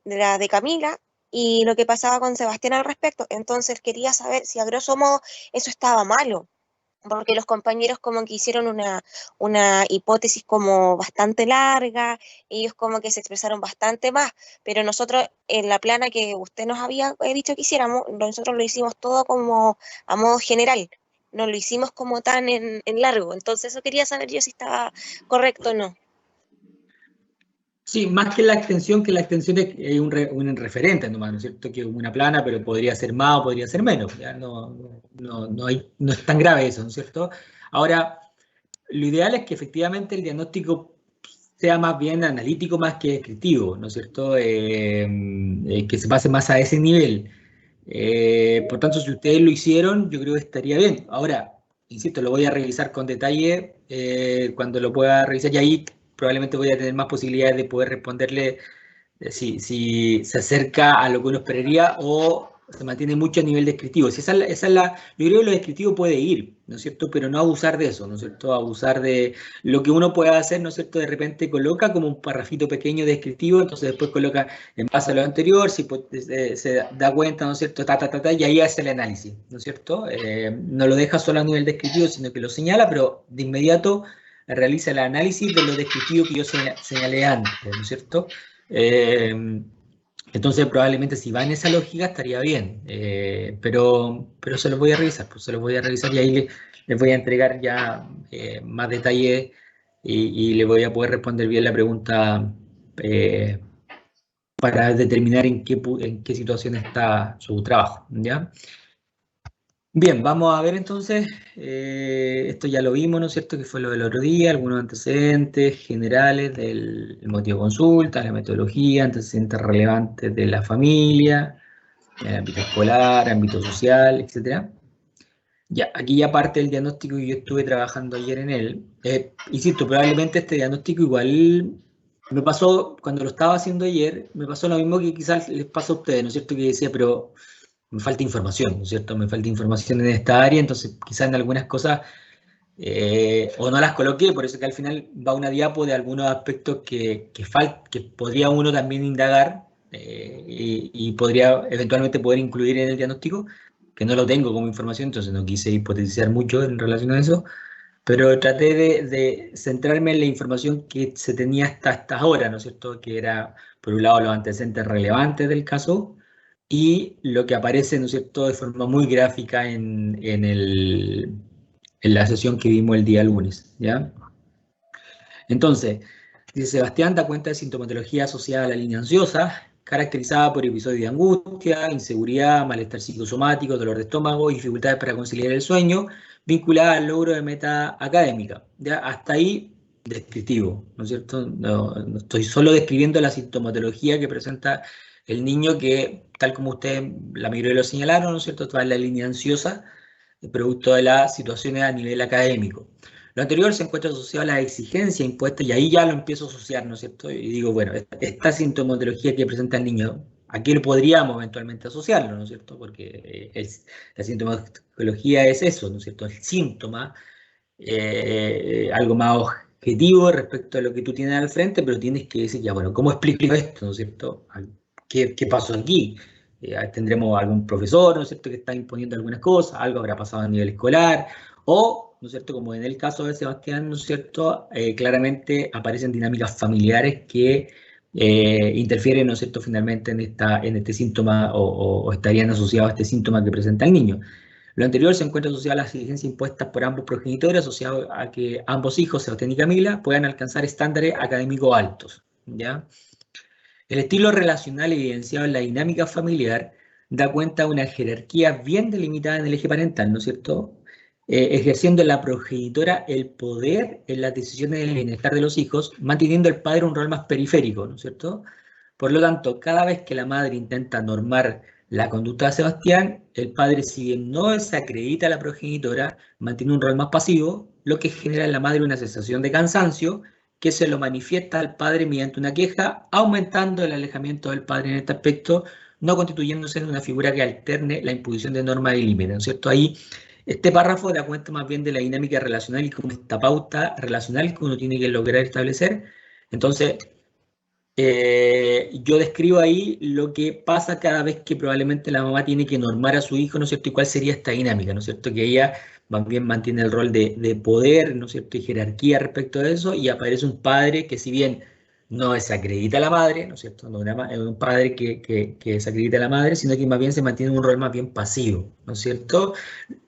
de la de Camila, y lo que pasaba con Sebastián al respecto. Entonces quería saber si a grosso modo eso estaba malo. porque los compañeros como que hicieron una hipótesis como bastante larga, ellos como que se expresaron bastante más, pero nosotros en la plana que usted nos había dicho que hiciéramos, nosotros lo hicimos todo como a modo general, no lo hicimos como tan en largo, entonces eso quería saber yo si estaba correcto o no. Sí, más que la extensión es un referente nomás, ¿no es cierto? Que una plana, pero podría ser más o podría ser menos. ¿Ya? No es tan grave eso, ¿no es cierto? Ahora, lo ideal es que efectivamente el diagnóstico sea más bien analítico más que descriptivo, ¿no es cierto? Que se pase más a ese nivel. Por tanto, si ustedes lo hicieron, yo creo que estaría bien. Ahora, insisto, lo voy a revisar con detalle cuando lo pueda revisar y ahí probablemente voy a tener más posibilidades de poder responderle si se acerca a lo que uno esperaría o se mantiene mucho a nivel descriptivo. Si esa es la, yo creo que lo descriptivo puede ir, ¿no es cierto? Pero no abusar de eso, ¿no es cierto? Abusar de lo que uno pueda hacer, ¿no es cierto? De repente coloca como un parrafito pequeño descriptivo, entonces después coloca en base a lo anterior, si se da cuenta, ¿no es cierto? Y ahí hace el análisis, ¿no es cierto? No lo deja solo a nivel descriptivo, sino que lo señala, pero de inmediato realiza el análisis de lo descriptivo que yo señalé antes, ¿no es cierto? Entonces probablemente si va en esa lógica estaría bien, pero se los voy a revisar, pues se los voy a revisar y ahí les voy a entregar ya más detalles y le voy a poder responder bien la pregunta para determinar en qué situación está su trabajo, ¿ya? Bien, vamos a ver entonces, esto ya lo vimos, ¿no es cierto? Que fue lo del otro día, algunos antecedentes generales del motivo de consulta, la metodología, antecedentes relevantes de la familia, el ámbito escolar, ámbito social, etc. Ya, aquí ya parte el diagnóstico y yo estuve trabajando ayer en él. Insisto, probablemente este diagnóstico igual me pasó, cuando lo estaba haciendo ayer, me pasó lo mismo que quizás les pasó a ustedes, ¿no es cierto? Que decía, pero me falta información, ¿no es cierto? Me falta información en esta área, entonces quizás en algunas cosas o no las coloqué, por eso que al final va una diapo de algunos aspectos que podría uno también indagar y podría eventualmente poder incluir en el diagnóstico, que no lo tengo como información, entonces no quise hipotetizar mucho en relación a eso, pero traté de centrarme en la información que se tenía hasta ahora, ¿no es cierto? Que era, por un lado, los antecedentes relevantes del caso, y lo que aparece, ¿no es cierto?, de forma muy gráfica en la sesión que vimos el día lunes, ¿ya? Entonces, dice Sebastián da cuenta de sintomatología asociada a la línea ansiosa, caracterizada por episodios de angustia, inseguridad, malestar psicosomático, dolor de estómago y dificultades para conciliar el sueño, vinculada al logro de meta académica. ¿Ya? Hasta ahí, descriptivo, ¿no es cierto? No estoy solo describiendo la sintomatología que presenta el niño que, tal como ustedes, la mayoría lo señalaron, ¿no es cierto?, trae la línea ansiosa, producto de las situaciones a nivel académico. Lo anterior se encuentra asociado a la exigencia impuesta y ahí ya lo empiezo a asociar, ¿no es cierto? Y digo, bueno, esta sintomatología que presenta el niño, ¿a qué lo podríamos eventualmente asociarlo, ¿no es cierto? Porque la sintomatología es eso, ¿no es cierto? El síntoma, algo más objetivo respecto a lo que tú tienes al frente, pero tienes que decir, ya, bueno, ¿cómo explico esto, ¿no es cierto? ¿Qué pasó aquí? Tendremos algún profesor, ¿no es cierto?, que está imponiendo algunas cosas, algo habrá pasado a nivel escolar, o, ¿no es cierto?, como en el caso de Sebastián, ¿no es cierto?, claramente aparecen dinámicas familiares que interfieren, ¿no es cierto?, finalmente en este síntoma o estarían asociados a este síntoma que presenta el niño. Lo anterior se encuentra asociado a las exigencias impuestas por ambos progenitores, asociado a que ambos hijos, Sebastián y Camila, puedan alcanzar estándares académicos altos, ¿ya? El estilo relacional evidenciado en la dinámica familiar da cuenta de una jerarquía bien delimitada en el eje parental, ¿no es cierto?, ejerciendo la progenitora el poder en las decisiones del bienestar de los hijos, manteniendo el padre un rol más periférico, ¿no es cierto? Por lo tanto, cada vez que la madre intenta normar la conducta de Sebastián, el padre, si bien no desacredita a la progenitora, mantiene un rol más pasivo, lo que genera en la madre una sensación de cansancio que se lo manifiesta al padre mediante una queja, aumentando el alejamiento del padre en este aspecto, no constituyéndose en una figura que alterne la imposición de normas y límites, ¿no es cierto? Ahí, este párrafo da cuenta más bien de la dinámica relacional y como esta pauta relacional que uno tiene que lograr establecer. Entonces, yo describo ahí lo que pasa cada vez que probablemente la mamá tiene que normar a su hijo, ¿no es cierto? Y cuál sería esta dinámica, ¿no es cierto? Que ella también mantiene el rol de poder, ¿no es cierto? Y jerarquía respecto a eso, y aparece un padre que si bien no desacredita a la madre, ¿no es cierto? No es un padre que desacredita a la madre, sino que más bien se mantiene un rol más bien pasivo, ¿no es cierto?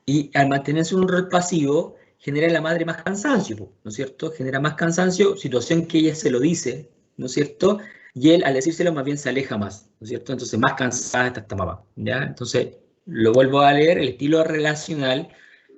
Y al mantenerse un rol pasivo, genera en la madre más cansancio, ¿no es cierto? Genera más cansancio, situación que ella se lo dice, ¿no es cierto? Y él, al decírselo, más bien se aleja más, ¿no es cierto? Entonces, más cansada está esta mamá, ¿ya? Entonces, lo vuelvo a leer, el estilo relacional,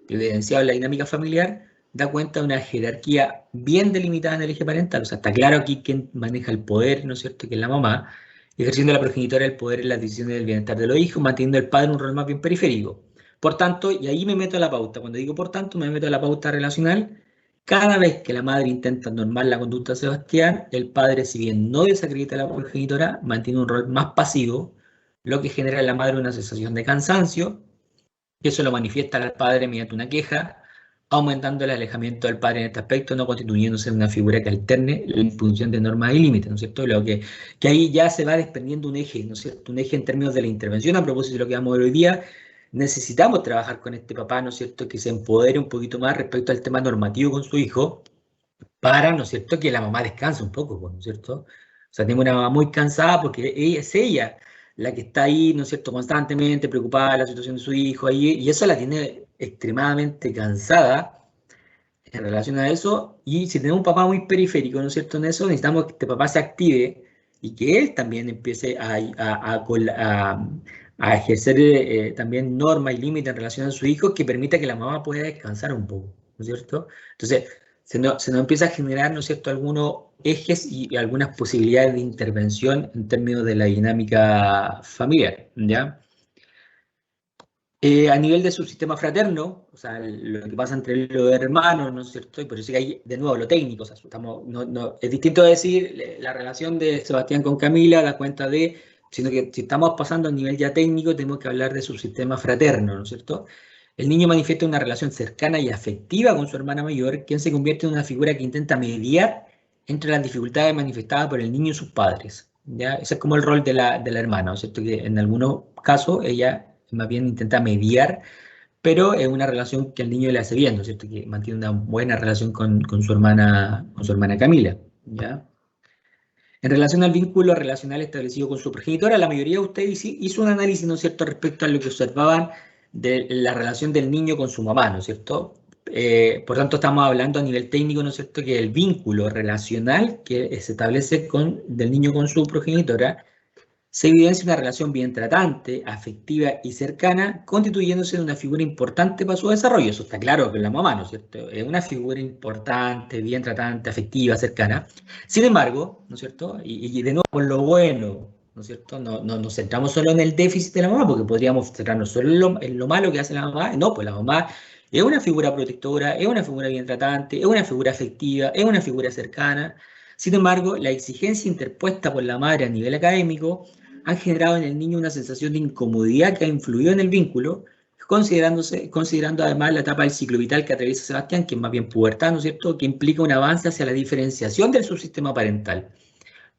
evidenciado en la dinámica familiar, da cuenta de una jerarquía bien delimitada en el eje parental, o sea, está claro aquí quién maneja el poder, ¿no es cierto?, que es la mamá, ejerciendo la progenitora el poder en las decisiones del bienestar de los hijos, manteniendo el padre un rol más bien periférico. Por tanto, y ahí me meto a la pauta, cuando digo por tanto, me meto a la pauta relacional. Cada vez que la madre intenta normar la conducta de Sebastián, el padre, si bien no desacredita a la progenitora, mantiene un rol más pasivo, lo que genera en la madre una sensación de cansancio, y eso lo manifiesta al padre mediante una queja, aumentando el alejamiento del padre en este aspecto, no constituyéndose en una figura que alterne la imposición de normas y límites, ¿no es cierto? Lo que ahí ya se va desprendiendo un eje, ¿no es cierto? Un eje en términos de la intervención. A propósito de lo que vamos a ver hoy día, necesitamos trabajar con este papá, ¿no es cierto?, que se empodere un poquito más respecto al tema normativo con su hijo, para, ¿no es cierto?, que la mamá descanse un poco, ¿no es cierto? O sea, tengo una mamá muy cansada porque es ella la que está ahí, ¿no es cierto?, constantemente preocupada de la situación de su hijo, ahí, y eso la tiene extremadamente cansada en relación a eso. Y si tenemos un papá muy periférico, ¿no es cierto?, en eso, necesitamos que este papá se active y que él también empiece a ejercer también normas y límites en relación a su hijo que permita que la mamá pueda descansar un poco, ¿no es cierto? Entonces, se nos empieza a generar, ¿no es cierto?, algunos ejes y algunas posibilidades de intervención en términos de la dinámica familiar, ¿ya? A nivel de su sistema fraterno, o sea, lo que pasa entre los hermanos, ¿no es cierto? Y por eso que hay, de nuevo, lo técnico, o sea, es distinto decir la relación de Sebastián con Camila, da cuenta de, sino que si estamos pasando a nivel ya técnico, tenemos que hablar de su sistema fraterno, ¿no es cierto? El niño manifiesta una relación cercana y afectiva con su hermana mayor, quien se convierte en una figura que intenta mediar entre las dificultades manifestadas por el niño y sus padres, ¿ya? Ese es como el rol de la hermana, ¿no es cierto? Que en algunos casos ella más bien intenta mediar, pero es una relación que al niño le hace bien, ¿no es cierto? Que mantiene una buena relación con su hermana Camila, ¿ya? En relación al vínculo relacional establecido con su progenitora, la mayoría de ustedes hizo un análisis, ¿no es cierto?, respecto a lo que observaban de la relación del niño con su mamá, ¿no es cierto? Por tanto, estamos hablando a nivel técnico, ¿no es cierto?, que el vínculo relacional que se establece del niño con su progenitora se evidencia una relación bien tratante, afectiva y cercana, constituyéndose en una figura importante para su desarrollo. Eso está claro que la mamá, ¿no es cierto? Es una figura importante, bien tratante, afectiva, cercana. Sin embargo, ¿no es cierto? Y de nuevo, por lo bueno, ¿no es cierto? No nos centramos solo en el déficit de la mamá, porque podríamos centrarnos solo en lo malo que hace la mamá. No, pues la mamá es una figura protectora, es una figura bien tratante, es una figura afectiva, es una figura cercana. Sin embargo, la exigencia interpuesta por la madre a nivel académico han generado en el niño una sensación de incomodidad que ha influido en el vínculo, considerando además la etapa del ciclo vital que atraviesa Sebastián, que es más bien pubertad, ¿no es cierto?, que implica un avance hacia la diferenciación del subsistema parental.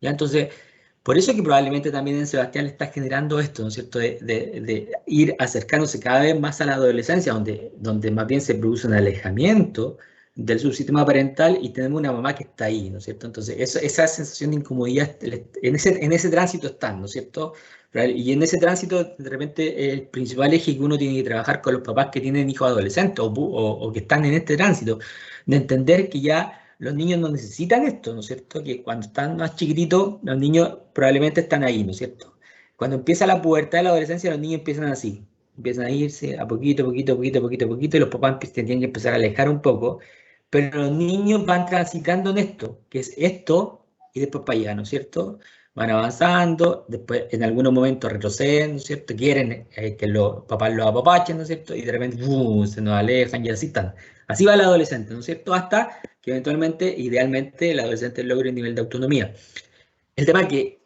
¿Ya? Entonces, por eso que probablemente también en Sebastián le está generando esto, ¿no es cierto?, de ir acercándose cada vez más a la adolescencia, donde más bien se produce un alejamiento del subsistema parental y tenemos una mamá que está ahí, ¿no es cierto? Entonces, esa sensación de incomodidad en ese tránsito están, ¿no es cierto? Y en ese tránsito, de repente, el principal eje que uno tiene que trabajar con los papás que tienen hijos adolescentes o que están en este tránsito, de entender que ya los niños no necesitan esto, ¿no es cierto? Que cuando están más chiquititos, los niños probablemente están ahí, ¿no es cierto? Cuando empieza la pubertad de la adolescencia, los niños empiezan así, empiezan a irse a poquito, y los papás tienen que empezar a alejar un poco. Pero los niños van transitando en esto, que es esto, y después para allá, ¿no es cierto? Van avanzando, después en algunos momentos retroceden, ¿no es cierto? Quieren que los papás los apapachen, ¿no es cierto? Y de repente se nos alejan y así están. Así va el adolescente, ¿no es cierto? Hasta que eventualmente, idealmente, el adolescente logre un nivel de autonomía. El tema es que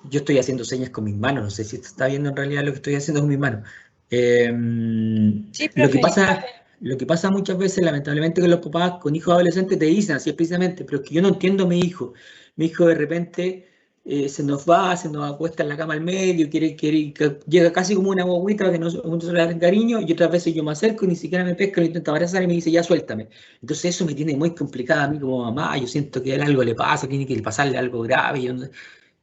yo estoy haciendo señas con mis manos, no sé si está viendo en realidad lo que estoy haciendo con mis manos. Sí, Lo que pasa muchas veces, lamentablemente, con los papás con hijos adolescentes te dicen así precisamente, pero es que yo no entiendo a mi hijo. Mi hijo de repente se nos acuesta en la cama al medio, llega casi como una guaguita que no se le da cariño, y otras veces yo me acerco y ni siquiera me pesca, lo intento abrazar y me dice, ya suéltame. Entonces eso me tiene muy complicada a mí como mamá, yo siento que a él algo le pasa, tiene que pasarle algo grave.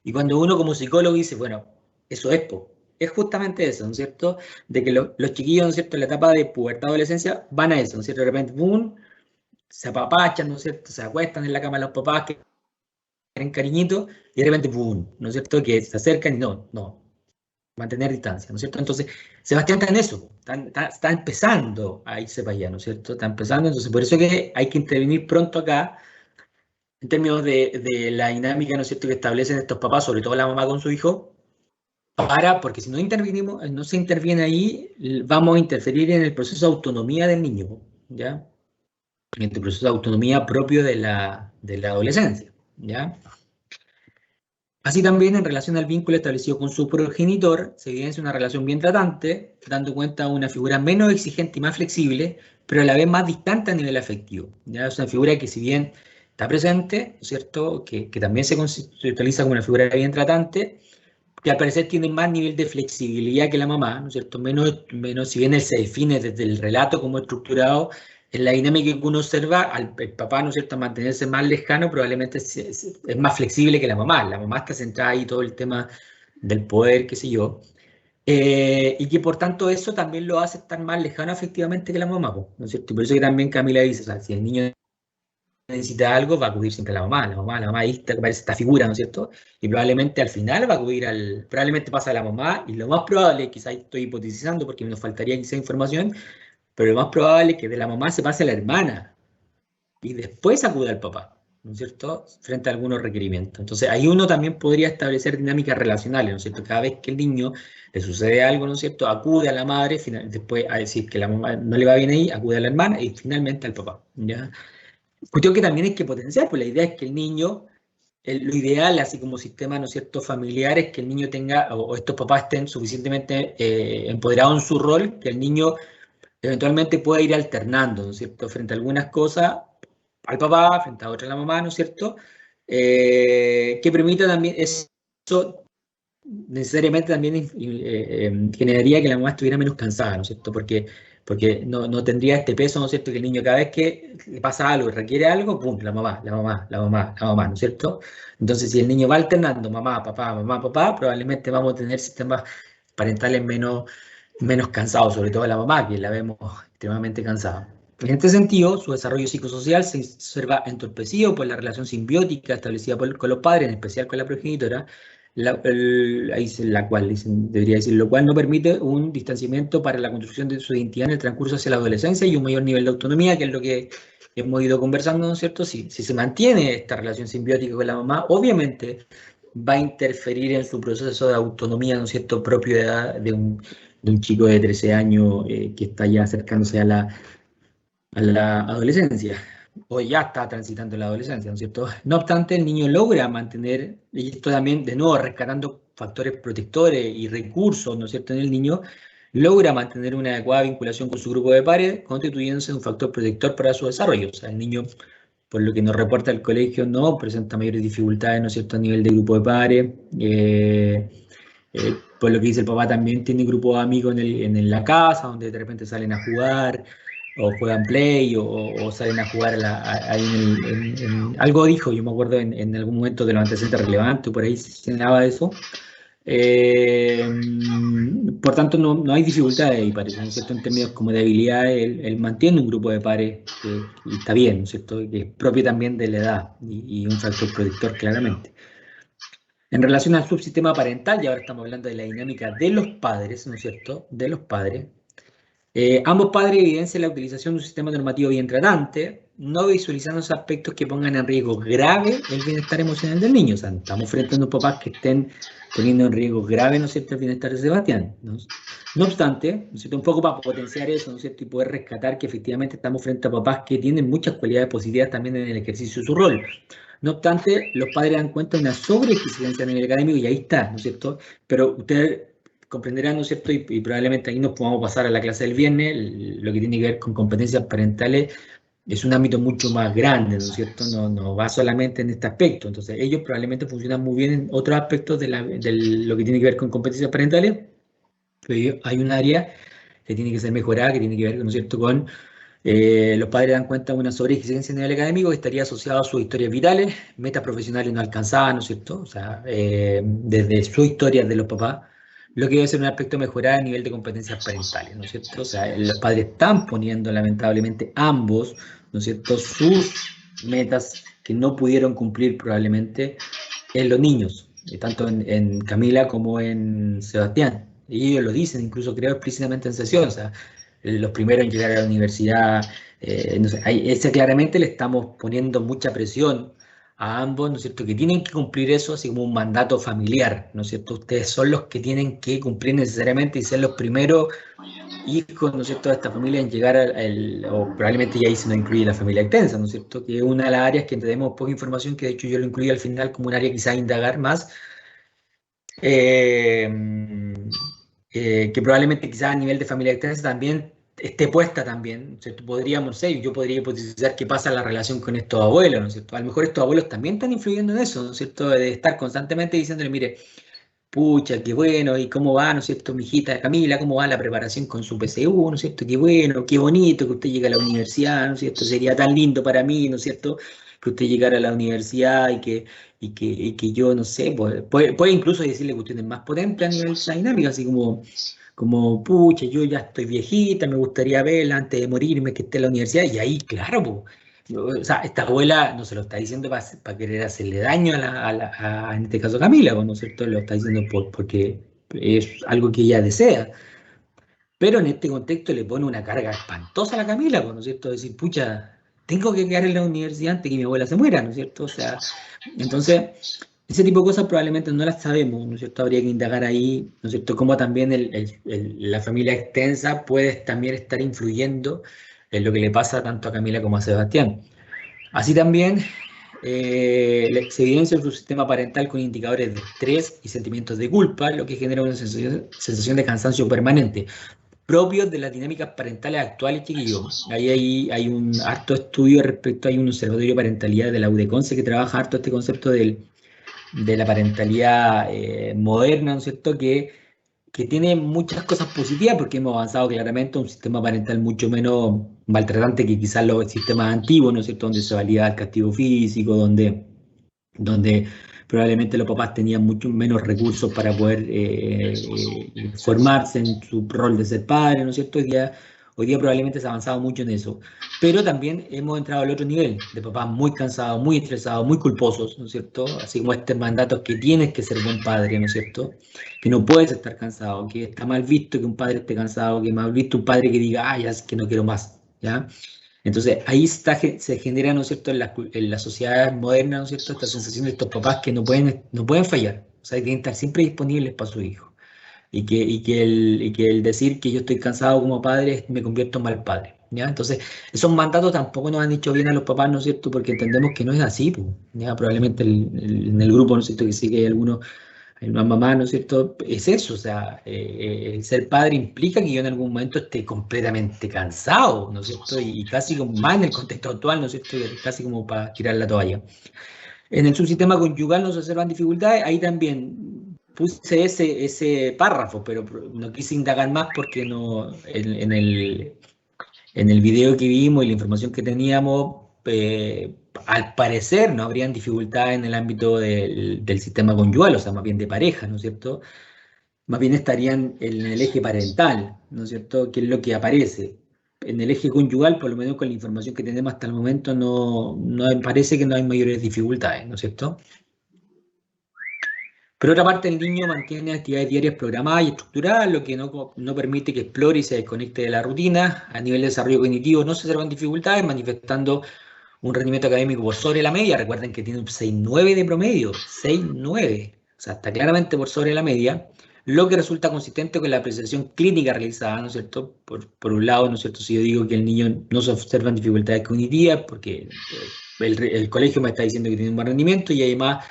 Y cuando uno como psicólogo dice, bueno, eso es justamente eso, ¿no es cierto? De que los chiquillos, ¿no es cierto?, en la etapa de pubertad, adolescencia, van a eso, ¿no es cierto? De repente, ¡pum!, se apapachan, ¿no es cierto?, se acuestan en la cama de los papás que quieren cariñito, y de repente, ¡pum!, ¿no es cierto?, que se acercan y no, mantener distancia, ¿no es cierto? Entonces, Sebastián está en eso, está empezando a irse para allá, ¿no es cierto? Está empezando, entonces por eso que hay que intervenir pronto acá, en términos de la dinámica, ¿no es cierto?, que establecen estos papás, sobre todo la mamá con su hijo, porque si no intervinimos, no se interviene ahí, vamos a interferir en el proceso de autonomía del niño, ¿ya? En el proceso de autonomía propio de la adolescencia, ¿ya? Así también, en relación al vínculo establecido con su progenitor, se evidencia una relación bien tratante, dando cuenta de una figura menos exigente y más flexible, pero a la vez más distante a nivel afectivo, ¿ya? Es una figura que, si bien está presente, ¿no es cierto?, que también se utiliza como una figura bien tratante, que al parecer tiene más nivel de flexibilidad que la mamá, ¿no es cierto? Menos, si bien él se define desde el relato como estructurado, en la dinámica que uno observa, el papá, ¿no es cierto?, a mantenerse más lejano, probablemente es más flexible que la mamá. La mamá está centrada ahí todo el tema del poder, qué sé yo. Y que por tanto eso también lo hace estar más lejano afectivamente que la mamá, ¿no es cierto? Y por eso que también Camila dice, o sea, si el niño necesita algo, va a acudir siempre a la mamá ahí está, aparece esta figura, ¿no es cierto? Y probablemente al final va a acudir probablemente pasa a la mamá, y lo más probable, quizás estoy hipotetizando porque nos faltaría quizá información, pero lo más probable es que de la mamá se pase a la hermana, y después acude al papá, ¿no es cierto?, frente a algunos requerimientos. Entonces ahí uno también podría establecer dinámicas relacionales, ¿no es cierto? Cada vez que el niño le sucede algo, ¿no es cierto?, acude a la madre, después a decir que la mamá no le va bien ahí, acude a la hermana y finalmente al papá, ¿ya? Cuestión que también hay que potenciar, pues la idea es que el niño, lo ideal, así como sistema, ¿no es cierto?, familiar, es que el niño tenga, o estos papás estén suficientemente empoderados en su rol, que el niño eventualmente pueda ir alternando, ¿no es cierto?, frente a algunas cosas al papá, frente a otras a la mamá, ¿no es cierto?, que permita también eso, necesariamente también generaría que la mamá estuviera menos cansada, ¿no es cierto?, porque no tendría este peso, ¿no es cierto?, que el niño cada vez que le pasa algo y requiere algo, ¡pum!, la mamá, ¿no es cierto? Entonces, si el niño va alternando mamá, papá, probablemente vamos a tener sistemas parentales menos cansados, sobre todo la mamá, que la vemos extremadamente cansada. En este sentido, su desarrollo psicosocial se observa entorpecido por la relación simbiótica establecida con los padres, en especial con la progenitora, debería decir, lo cual no permite un distanciamiento para la construcción de su identidad en el transcurso hacia la adolescencia y un mayor nivel de autonomía, que es lo que hemos ido conversando, ¿no es cierto? Si se mantiene esta relación simbiótica con la mamá, obviamente va a interferir en su proceso de autonomía, ¿no es cierto?, propio de un chico de 13 años que está ya acercándose a la adolescencia, o ya está transitando la adolescencia, ¿no es cierto? No obstante, el niño logra mantener, y esto también, de nuevo, rescatando factores protectores y recursos, ¿no es cierto?, en el niño, logra mantener una adecuada vinculación con su grupo de pares, constituyéndose un factor protector para su desarrollo. O sea, el niño, por lo que nos reporta el colegio, no presenta mayores dificultades, ¿no es cierto?, a nivel de grupo de pares. Por lo que dice el papá, también tiene grupos de amigos en la casa, donde de repente salen a jugar, o juegan play, o salen a jugar ahí algo dijo, yo me acuerdo en algún momento de los antecedentes relevantes, por ahí se señalaba de eso. Por tanto, no hay dificultades ahí, parece, ¿no es cierto?, en términos como de habilidades, él mantiene un grupo de pares y está bien, ¿no es cierto?, que es propio también de la edad y un factor protector claramente. En relación al subsistema parental, y ahora estamos hablando de la dinámica de los padres, ¿no es cierto?, de los padres, ambos padres evidencian la utilización de un sistema normativo bien tratante, no visualizando esos aspectos que pongan en riesgo grave el bienestar emocional del niño. O sea, estamos frente a unos papás que estén poniendo en riesgo grave, ¿no es cierto?, el bienestar de Sebastián, ¿no? No obstante, ¿no es cierto?, un poco para potenciar eso, ¿no es cierto?, y poder rescatar que efectivamente estamos frente a papás que tienen muchas cualidades positivas también en el ejercicio de su rol. No obstante, los padres dan cuenta de una sobreexigencia a nivel académico, y ahí está, ¿no es cierto?, pero ustedes comprenderán, ¿no es cierto?, y probablemente ahí nos podamos pasar a la clase del viernes, lo que tiene que ver con competencias parentales, es un ámbito mucho más grande, ¿no es cierto? No va solamente en este aspecto. Entonces, ellos probablemente funcionan muy bien en otros aspectos de lo que tiene que ver con competencias parentales, pero hay un área que tiene que ser mejorada, que tiene que ver, ¿no es cierto?, con los padres dan cuenta de una sobreexigencia a nivel académico que estaría asociado a sus historias vitales, metas profesionales no alcanzadas, ¿no es cierto? O sea, desde su historia de los papás, lo que debe ser un aspecto mejorar a nivel de competencias parentales, ¿no es cierto? O sea, los padres están poniendo lamentablemente ambos, ¿no es cierto?, sus metas que no pudieron cumplir probablemente en los niños, tanto en Camila como en Sebastián. Y ellos lo dicen, incluso creo explícitamente en sesión, o sea, los primeros en llegar a la universidad, no sé, ese claramente le estamos poniendo mucha presión a ambos, ¿no es cierto?, que tienen que cumplir eso así como un mandato familiar, ¿no es cierto? Ustedes son los que tienen que cumplir necesariamente y ser los primeros hijos, ¿no es cierto?, de esta familia en llegar o probablemente ya ahí se nos incluye la familia extensa, ¿no es cierto?, que es una de las áreas que tenemos poca información, que de hecho yo lo incluí al final como un área quizás a indagar más, que probablemente quizás a nivel de familia extensa también esté puesta también, ¿cierto? Podríamos ser, yo podría hipotetizar qué pasa en la relación con estos abuelos, ¿no es cierto? A lo mejor estos abuelos también están influyendo en eso, ¿no es cierto? De estar constantemente diciéndole, mire, pucha, qué bueno, y cómo va, ¿no es cierto? Mi hijita Camila, cómo va la preparación con su PSU, ¿no es cierto? Qué bueno, qué bonito que usted llegue a la universidad, ¿no es cierto? Sería tan lindo para mí, ¿no es cierto?, que usted llegara a la universidad y que yo, no sé, puede incluso decirle cuestiones más potentes a nivel de esa dinámica, así como, pucha, yo ya estoy viejita, me gustaría verla antes de morirme, que esté en la universidad, y ahí, claro, o sea, esta abuela no se lo está diciendo para querer hacerle daño en este caso a Camila, ¿no es cierto? Lo está diciendo porque es algo que ella desea. Pero en este contexto le pone una carga espantosa a la Camila, ¿no es cierto? Decir, pucha, tengo que quedar en la universidad antes que mi abuela se muera, ¿no es cierto? O sea, entonces, ese tipo de cosas probablemente no las sabemos, ¿no es cierto? Habría que indagar ahí, ¿no es cierto? Cómo también la familia extensa puede también estar influyendo en lo que le pasa tanto a Camila como a Sebastián. Así también se evidencia su sistema parental con indicadores de estrés y sentimientos de culpa, lo que genera una sensación de cansancio permanente, propios de las dinámicas parentales actuales, chiquillos. Ahí hay un harto estudio respecto, hay un observatorio de parentalidad de la UDECONCE que trabaja harto este concepto de la parentalidad moderna, ¿no es cierto?, que tiene muchas cosas positivas porque hemos avanzado claramente a un sistema parental mucho menos maltratante que quizás los sistemas antiguos, ¿no es cierto?, donde se valía el castigo físico, donde probablemente los papás tenían mucho menos recursos para poder formarse en su rol de ser padre, ¿no es cierto? Hoy día probablemente se ha avanzado mucho en eso, pero también hemos entrado al otro nivel, de papás muy cansados, muy estresados, muy culposos, ¿no es cierto? Así como este mandato que tienes que ser buen padre, ¿no es cierto?, que no puedes estar cansado, que está mal visto que un padre esté cansado, que mal visto un padre que diga, ah, ya es que no quiero más, ¿ya? Entonces ahí se genera, ¿no es cierto?, en la sociedad moderna, ¿no es cierto?, esta sensación de estos papás que no pueden fallar, o sea, que tienen que estar siempre disponibles para su hijo. Y que el decir que yo estoy cansado como padre me convierto en mal padre, ¿ya? Entonces, esos mandatos tampoco nos han hecho bien a los papás, ¿no es cierto?, porque entendemos que no es así, pues, ¿ya? Probablemente en el grupo, ¿no es cierto?, que sí que hay algunos, hay una mamá, ¿no es cierto?, es eso, o sea, el ser padre implica que yo en algún momento esté completamente cansado, ¿no es cierto?, y casi como más en el contexto actual, ¿no es cierto?, casi como para tirar la toalla. En el subsistema conyugal no se observan dificultades, ahí también puse ese párrafo, pero no quise indagar más porque no, en el video que vimos y la información que teníamos, al parecer no habrían dificultades en el ámbito del sistema conyugal, o sea, más bien de pareja, ¿no es cierto? Más bien estarían en el eje parental, ¿no es cierto?, que es lo que aparece. En el eje conyugal, por lo menos con la información que tenemos hasta el momento, no parece que no hay mayores dificultades, ¿no es cierto? Por otra parte, el niño mantiene actividades diarias programadas y estructuradas, lo que no permite que explore y se desconecte de la rutina. A nivel de desarrollo cognitivo no se observan dificultades, manifestando un rendimiento académico por sobre la media. Recuerden que tiene un 6,9 de promedio, 6,9. O sea, está claramente por sobre la media, lo que resulta consistente con la apreciación clínica realizada, ¿no es cierto? Por un lado, ¿no es cierto?, si yo digo que el niño no se observan dificultades cognitivas, porque el colegio me está diciendo que tiene un buen rendimiento, y además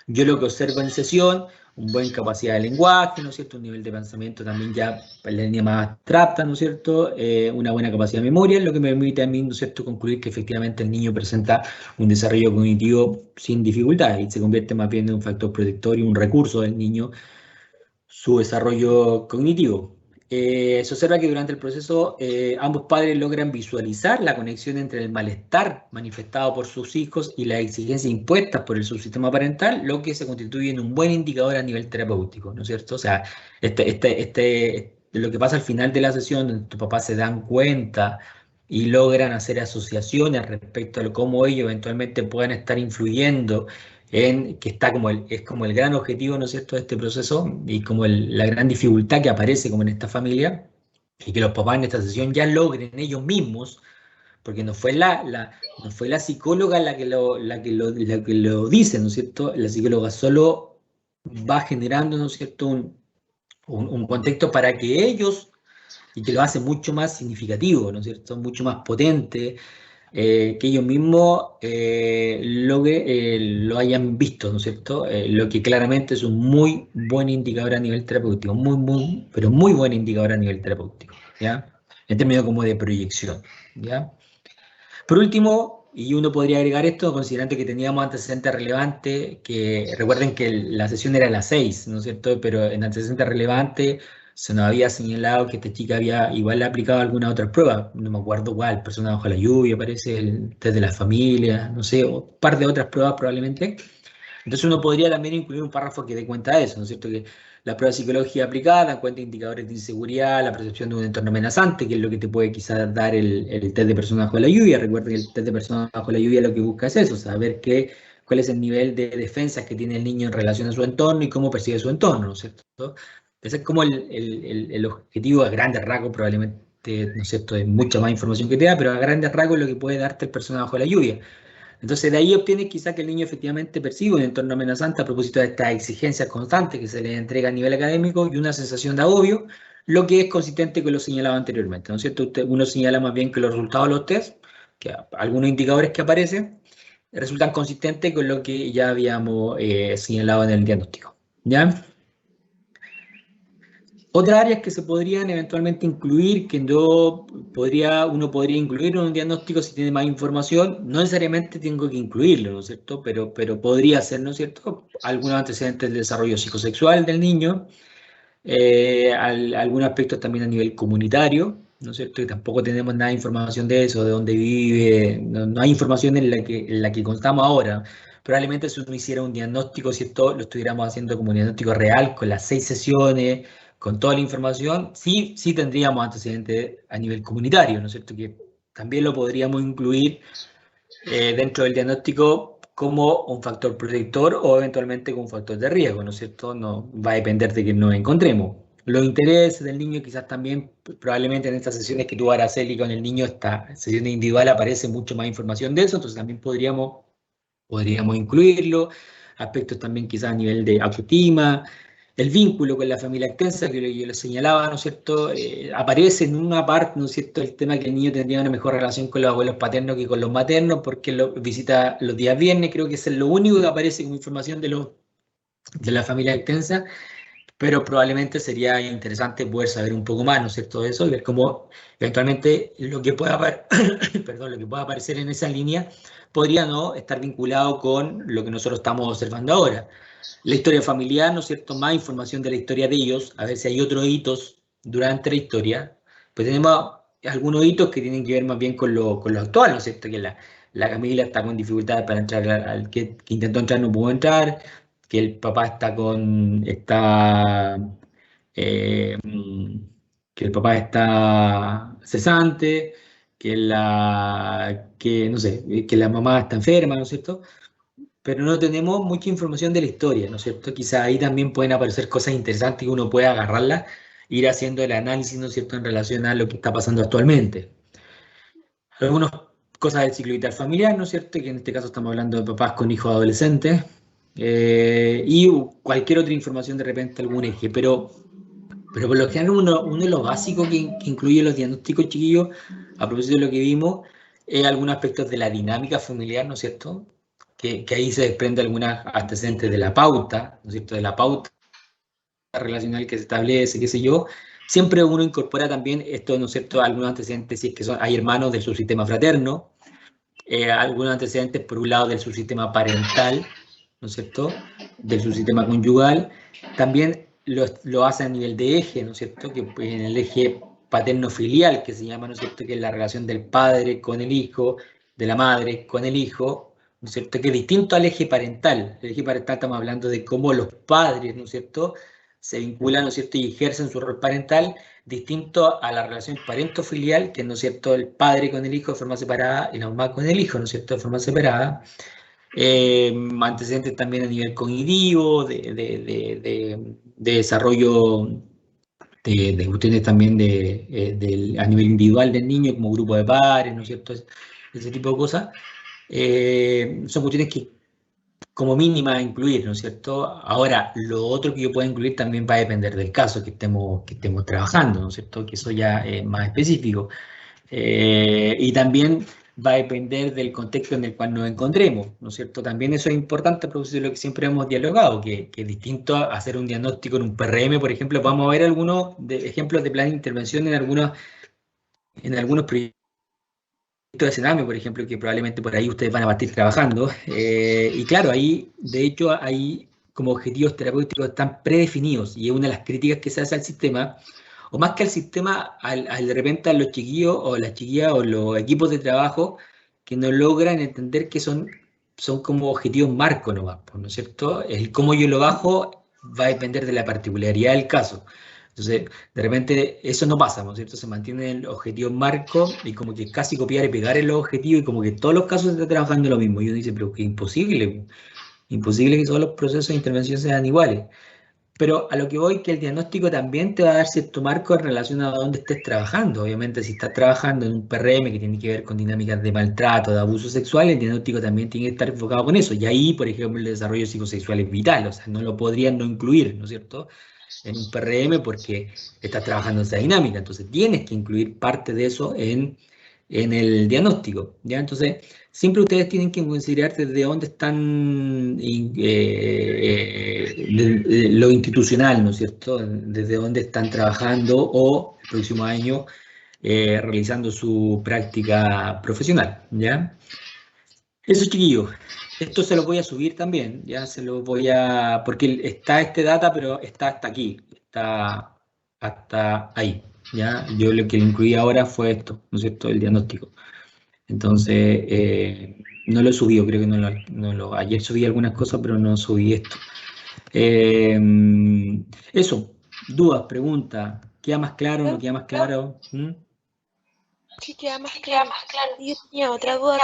yo lo que observo en sesión, una buena capacidad de lenguaje, ¿no es cierto? Un nivel de pensamiento también ya en la línea más abstracta, ¿no es cierto? Una buena capacidad de memoria, lo que me permite a mí, ¿no es cierto?, concluir que efectivamente el niño presenta un desarrollo cognitivo sin dificultades y se convierte más bien en un factor protector y un recurso del niño, su desarrollo cognitivo. Se observa que durante el proceso ambos padres logran visualizar la conexión entre el malestar manifestado por sus hijos y las exigencias impuestas por el subsistema parental, lo que se constituye en un buen indicador a nivel terapéutico, ¿no es cierto? O sea, lo que pasa al final de la sesión, donde tus papás se dan cuenta y logran hacer asociaciones respecto a cómo ellos eventualmente puedan estar influyendo en que está es como el gran objetivo, ¿no es cierto?, de este proceso y como la gran dificultad que aparece como en esta familia, y que los papás en esta sesión ya logren ellos mismos, porque no fue no fue la psicóloga la que lo dice, ¿no es cierto? La psicóloga solo va generando, ¿no es cierto?, un contexto para que ellos, y que lo hace mucho más significativo, ¿no es cierto?, mucho más potente, que ellos mismos lo hayan visto, ¿no es cierto? Lo que claramente es un muy buen indicador a nivel terapéutico, pero muy buen indicador a nivel terapéutico, ¿ya? En términos como de proyección, ¿ya? Por último, y uno podría agregar esto, considerando que teníamos antecedentes relevantes, que recuerden que la sesión era a las 6, ¿no es cierto? Pero en antecedentes relevantes se nos había señalado que esta chica había igual aplicado alguna otra prueba, no me acuerdo cuál, persona bajo la lluvia, parece, el test de la familia, no sé, o un par de otras pruebas probablemente. Entonces uno podría también incluir un párrafo que dé cuenta de eso, ¿no es cierto? Que la prueba de psicología aplicada dan cuenta de indicadores de inseguridad, la percepción de un entorno amenazante, que es lo que te puede quizás dar el test de persona bajo la lluvia. Recuerden que el test de persona bajo la lluvia lo que busca es eso, saber cuál es el nivel de defensas que tiene el niño en relación a su entorno y cómo percibe su entorno, ¿no es cierto? Ese es como el objetivo a grandes rasgos, probablemente, ¿no es cierto?, de mucha más información que te da, pero a grandes rasgos lo que puede darte el persona bajo la lluvia. Entonces de ahí obtienes quizá que el niño efectivamente percibe un entorno amenazante a propósito de estas exigencias constantes que se le entrega a nivel académico y una sensación de agobio, lo que es consistente con lo señalado anteriormente, ¿no es cierto? Uno señala más bien que los resultados de los test, que algunos indicadores que aparecen, resultan consistentes con lo que ya habíamos señalado en el diagnóstico, ¿ya? Otras áreas que se podrían eventualmente incluir, que uno podría incluir en un diagnóstico si tiene más información, no necesariamente tengo que incluirlo, ¿no es cierto? Pero podría ser, ¿no es cierto?, algunos antecedentes del desarrollo psicosexual del niño, algunos aspectos también a nivel comunitario, ¿no es cierto? Y tampoco tenemos nada de información de eso, de dónde vive, no hay información en la que contamos ahora. Probablemente si uno hiciera un diagnóstico, si esto lo estuviéramos haciendo como un diagnóstico real, con las 6 sesiones, con toda la información, sí tendríamos antecedentes a nivel comunitario, ¿no es cierto? Que también lo podríamos incluir dentro del diagnóstico como un factor protector o eventualmente como un factor de riesgo, ¿no es cierto? No, va a depender de que nos encontremos. Los intereses del niño quizás también, probablemente en estas sesiones que tú harás, Araceli, con el niño, esta sesión individual aparece mucho más información de eso, entonces también podríamos incluirlo. Aspectos también quizás a nivel de autoestima, el vínculo con la familia extensa, que yo lo señalaba, ¿no es cierto? Aparece en una parte, ¿no es cierto?, el tema que el niño tendría una mejor relación con los abuelos paternos que con los maternos, porque lo visita los días viernes, creo que es lo único que aparece como información de la familia extensa, pero probablemente sería interesante poder saber un poco más, ¿no es cierto?, de eso, y ver cómo eventualmente lo que pueda aparecer en esa línea podría no estar vinculado con lo que nosotros estamos observando ahora. La historia familiar, ¿no es cierto?, más información de la historia de ellos, a ver si hay otros hitos durante la historia. Pues tenemos algunos hitos que tienen que ver más bien con lo actual, ¿no es cierto?, que la Camila está con dificultades para entrar, al que intentó entrar no pudo entrar, que el papá que el papá está cesante, que no sé, que la mamá está enferma, ¿no es cierto? Pero no tenemos mucha información de la historia, ¿no es cierto? Quizá ahí también pueden aparecer cosas interesantes y uno puede agarrarlas, ir haciendo el análisis, ¿no es cierto?, en relación a lo que está pasando actualmente. Algunas cosas del ciclo vital familiar, ¿no es cierto?, que en este caso estamos hablando de papás con hijos adolescentes, y cualquier otra información de repente, algún eje, pero por lo general uno de los básicos que incluye los diagnósticos, chiquillos, a propósito de lo que vimos, es algunos aspectos de la dinámica familiar, ¿no es cierto?, que ahí se desprende algunas antecedentes de la pauta, ¿no es cierto?, de la pauta relacional que se establece, qué sé yo, siempre uno incorpora también esto, ¿no es cierto?, algunos antecedentes, si es que hay hermanos del subsistema fraterno, algunos antecedentes por un lado del subsistema parental, ¿no es cierto?, del subsistema conyugal, también lo hace a nivel de eje, ¿no es cierto?, que en el eje paterno-filial, que se llama, ¿no es cierto?, que es la relación del padre con el hijo, de la madre con el hijo, ¿no es cierto?, que es distinto al eje parental. El eje parental estamos hablando de cómo los padres, ¿no es cierto?, se vinculan, ¿no es cierto?, y ejercen su rol parental, distinto a la relación parento-filial, que, ¿no es cierto?, el padre con el hijo de forma separada y la mamá con el hijo, ¿no es cierto?, de forma separada. Antecedentes también a nivel cognitivo, de desarrollo de cuestiones también a nivel individual del niño, como grupo de padres, ¿no es cierto?, ese tipo de cosas. Son cuestiones que como mínima incluir, ¿no es cierto? Ahora, lo otro que yo pueda incluir también va a depender del caso que estemos trabajando, ¿no es cierto? Que eso ya es más específico. Y también va a depender del contexto en el cual nos encontremos, ¿no es cierto? También eso es importante, porque eso es lo que siempre hemos dialogado, que es distinto a hacer un diagnóstico en un PRM, por ejemplo. Vamos a ver algunos ejemplos de plan de intervención en algunos proyectos de Sename, por ejemplo, que probablemente por ahí ustedes van a partir trabajando. Y claro, ahí, de hecho, hay como objetivos terapéuticos están predefinidos, y es una de las críticas que se hace al sistema, o más que al sistema, de repente a los chiquillos o las chiquillas o los equipos de trabajo que no logran entender que son como objetivos marcos nomás, ¿no es cierto? El cómo yo lo bajo va a depender de la particularidad del caso. Entonces, de repente eso no pasa, ¿no es cierto? Se mantiene el objetivo en marco y como que casi copiar y pegar en los objetivos, y como que todos los casos se está trabajando lo mismo. Y uno dice, pero que imposible que todos los procesos de intervención sean iguales. Pero a lo que voy, que el diagnóstico también te va a dar cierto marco en relación a dónde estés trabajando. Obviamente, si estás trabajando en un PRM que tiene que ver con dinámicas de maltrato, de abuso sexual, el diagnóstico también tiene que estar enfocado con eso. Y ahí, por ejemplo, el desarrollo psicosexual es vital, o sea, no lo podrían no incluir, ¿no es cierto?, en un PRM porque estás trabajando en esa dinámica. Entonces, tienes que incluir parte de eso en el diagnóstico, ¿ya? Entonces, siempre ustedes tienen que considerar desde dónde están, lo institucional, ¿no es cierto? Desde dónde están trabajando o el próximo año realizando su práctica profesional, ¿ya? Eso, chiquillos. Esto se lo voy a subir también, ya se lo voy a... porque está este data, pero está hasta aquí, está hasta ahí, ¿ya? Yo lo que le incluí ahora fue esto, ¿no es cierto?, el diagnóstico. Entonces, no lo he subido, creo que ayer subí algunas cosas, pero no subí esto. Eso, dudas, preguntas, ¿queda más claro, no queda más claro? Sí, queda más claro. Yo tenía otra duda.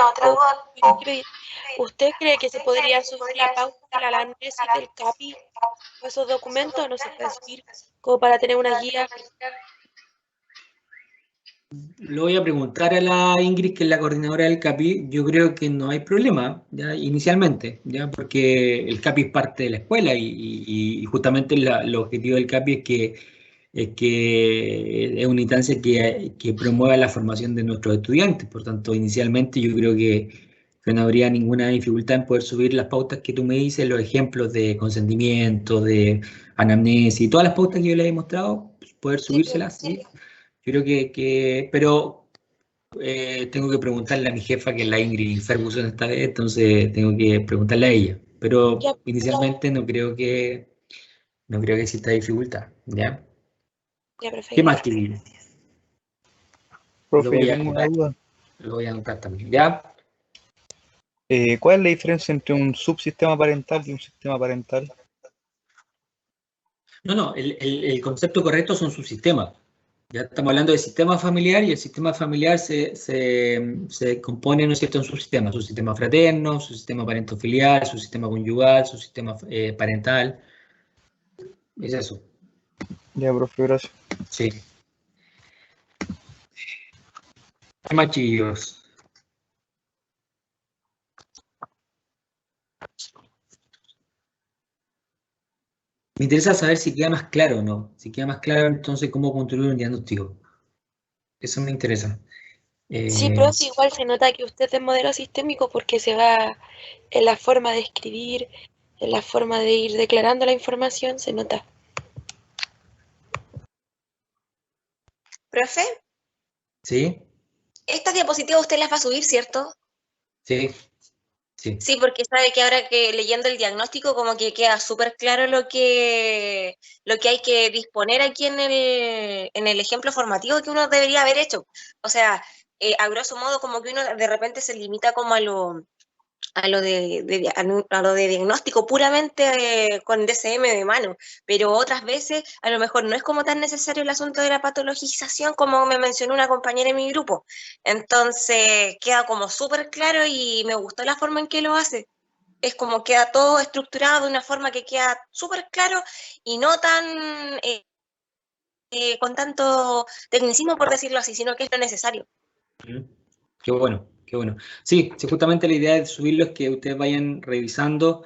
¿Usted cree que se podría subir la pauta a la anamnesis del CAPI o esos documentos? ¿No se puede subir como para tener una guía? Lo voy a preguntar a la Ingrid, que es la coordinadora del CAPI. Yo creo que no hay problema, ya inicialmente, ya porque el CAPI es parte de la escuela y justamente el objetivo del CAPI es que es una instancia que promueva la formación de nuestros estudiantes. Por tanto, inicialmente yo creo que no habría ninguna dificultad en poder subir las pautas que tú me dices, los ejemplos de consentimiento, de anamnesis, todas las pautas que yo les he mostrado, pues, poder subírselas, ¿sí? Yo creo pero tengo que preguntarle a mi jefa, que es la Ingrid Ferguson esta vez, entonces tengo que preguntarle a ella. Pero inicialmente no creo que exista dificultad, ¿ya? Ya, perfecto. ¿Qué más, Kirill? Profe, yo tengo una duda. Lo voy a anotar también, ¿ya? ¿Cuál es la diferencia entre un subsistema parental y un sistema parental? No, el concepto correcto son subsistemas. Ya estamos hablando de sistema familiar, y el sistema familiar se compone, ¿no es cierto?, en subsistemas. Su sistema fraterno, su sistema parentofilial, su sistema conyugal, su sistema parental. Es eso. Ya, profe, gracias. Sí. ¿Qué más, chicos? Me interesa saber si queda más claro o no. Si queda más claro, entonces, cómo construir un diagnóstico. Eso me interesa. Sí, pero igual se nota que usted es modelo sistémico porque se va en la forma de escribir, en la forma de ir declarando la información, se nota. Profe, ¿Sí? estas diapositivas usted las va a subir, ¿cierto? Sí. Sí. Sí, porque sabe que ahora que leyendo el diagnóstico como que queda súper claro lo que hay que disponer aquí en el ejemplo formativo que uno debería haber hecho. O sea, a grosso modo como que uno de repente se limita como a lo de diagnóstico puramente con DSM de mano, pero otras veces a lo mejor no es como tan necesario el asunto de la patologización como me mencionó una compañera en mi grupo. Entonces queda como súper claro y me gustó la forma en que lo hace. Es como queda todo estructurado de una forma que queda súper claro y no tan con tanto tecnicismo, por decirlo así, sino que es lo necesario. Qué bueno, qué bueno. Sí, sí, justamente la idea de subirlo es que ustedes vayan revisando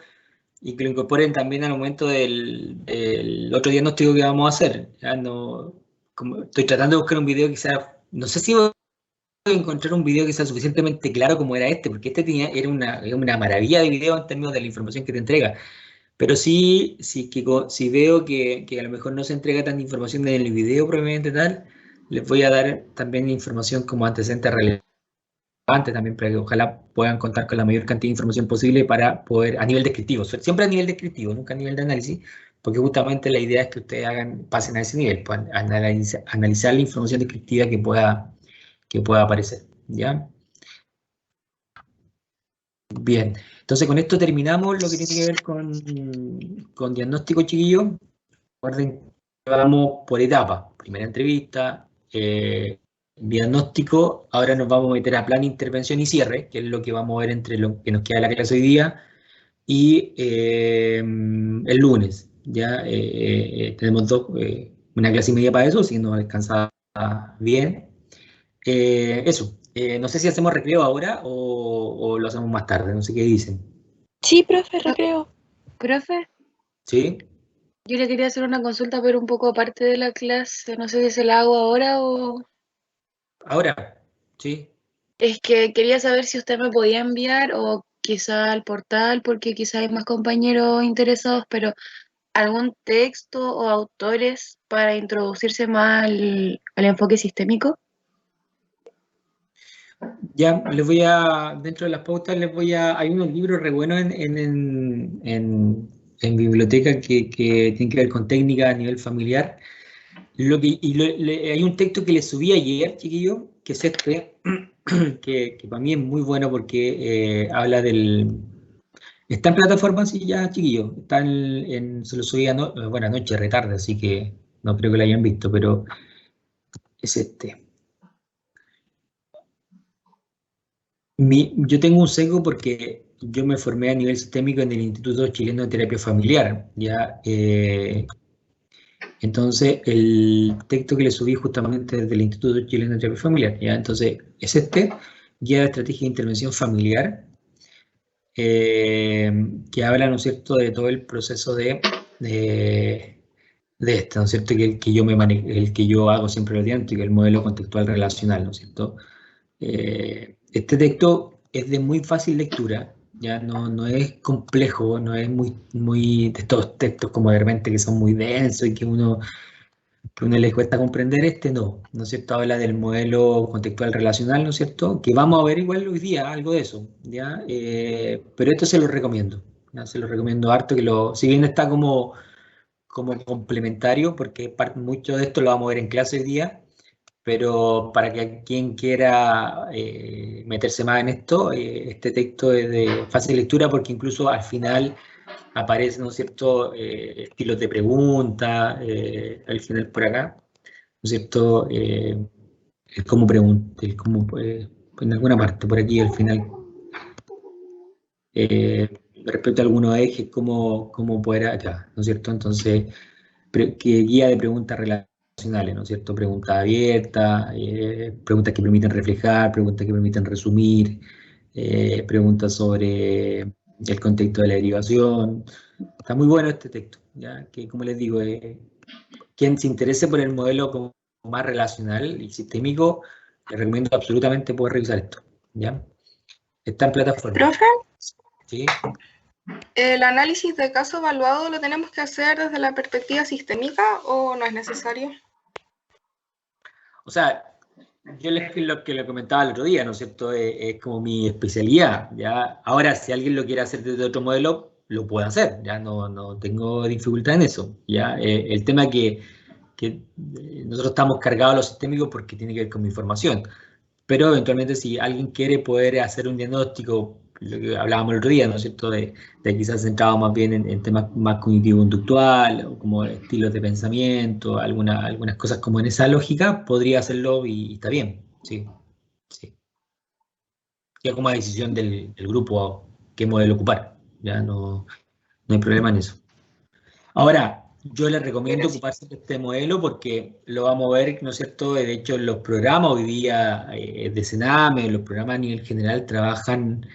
y que lo incorporen también al momento del otro diagnóstico que vamos a hacer. Ya no, estoy tratando de buscar un video que sea, no sé si voy a encontrar un video que sea suficientemente claro como era este, porque este era una maravilla de video en términos de la información que te entrega. Pero sí, si veo que a lo mejor no se entrega tanta información en el video probablemente tal, les voy a dar también información como antecedente relevante también, para que ojalá puedan contar con la mayor cantidad de información posible para poder, a nivel descriptivo, siempre a nivel descriptivo, nunca a nivel de análisis, porque justamente la idea es que ustedes pasen a ese nivel, puedan analizar la información descriptiva que pueda aparecer, ¿ya? Bien, entonces con esto terminamos lo que tiene que ver con diagnóstico, chiquillo. Recuerden que vamos por etapas. Primera entrevista, diagnóstico, ahora nos vamos a meter a plan, intervención y cierre, que es lo que vamos a ver entre lo que nos queda de la clase hoy día y el lunes. Ya tenemos una clase y media para eso, si nos alcanza bien. Eso. No sé si hacemos recreo ahora o lo hacemos más tarde, no sé qué dicen. Sí, profe, recreo. Profe, ¿Sí? yo le quería hacer una consulta, pero un poco aparte de la clase. No sé si se la hago ahora o... Ahora, ¿sí? Es que quería saber si usted me podía enviar o quizá al portal, porque quizá hay más compañeros interesados, pero algún texto o autores para introducirse más al enfoque sistémico. Ya, dentro de las pautas hay unos libros re buenos en biblioteca que tienen que ver con técnica a nivel familiar. Hay un texto que le subí ayer, chiquillo, que es este, que para mí es muy bueno porque habla está en plataformas y ya, chiquillo, se lo subí anoche, retarde, así que no creo que lo hayan visto, pero es este. Yo tengo un sesgo porque yo me formé a nivel sistémico en el Instituto Chileno de Terapia Familiar, ¿ya? Entonces, el texto que le subí justamente desde el Instituto Chileno de Terapia Familiar, ¿ya? Entonces, es Guía de Estrategia de Intervención Familiar, que habla, ¿no es cierto?, de todo el proceso de esto, ¿no es cierto?, el que yo hago siempre los diagnósticos, el modelo contextual relacional, ¿no es cierto? Este texto es de muy fácil lectura, ya no es complejo, no es muy de estos textos como de repente que son muy densos y que uno le cuesta comprender. ¿No es cierto? Habla del modelo contextual relacional, ¿no es cierto? Que vamos a ver igual hoy día, algo de eso, ¿ya? Pero esto se lo recomiendo, ¿ya? Se lo recomiendo harto, si bien está como complementario, porque mucho de esto lo vamos a ver en clase hoy día, pero para que quien quiera meterse más en esto, este texto es de fácil lectura porque incluso al final aparecen, ¿no es cierto?, estilos de pregunta, al final por acá, ¿no es cierto?, es como pregunta, en alguna parte por aquí al final, respecto a algunos ejes, cómo poder acá, ¿no es cierto? Entonces, que guía de preguntas relacionales, ¿no es cierto? Preguntas abiertas, preguntas que permiten reflejar, preguntas que permiten resumir, preguntas sobre el contexto de la derivación. Está muy bueno este texto, ¿ya? Que como les digo, quien se interese por el modelo como más relacional y sistémico, les recomiendo absolutamente poder revisar esto, ¿ya? Está en plataforma. Profe, ¿Sí? ¿el análisis de caso evaluado lo tenemos que hacer desde la perspectiva sistémica o no es necesario? O sea, yo lo que le comentaba el otro día, ¿no es cierto? Es como mi especialidad, ¿ya? Ahora, si alguien lo quiere hacer desde otro modelo, lo puede hacer, ya no tengo dificultad en eso, ¿ya? El tema que nosotros estamos cargados a los sistémicos porque tiene que ver con mi información, pero eventualmente si alguien quiere poder hacer un diagnóstico, lo que hablábamos el otro día, ¿no es cierto? De quizás centrado más bien en temas más cognitivo-conductual, o como estilos de pensamiento, algunas cosas como en esa lógica, podría hacerlo y está bien, sí, sí. Ya como decisión del grupo qué modelo ocupar, ya no hay problema en eso. Ahora, yo les recomiendo ocuparse de este modelo porque lo vamos a ver, ¿no es cierto? De hecho, los programas hoy día de Sename, los programas a nivel general trabajan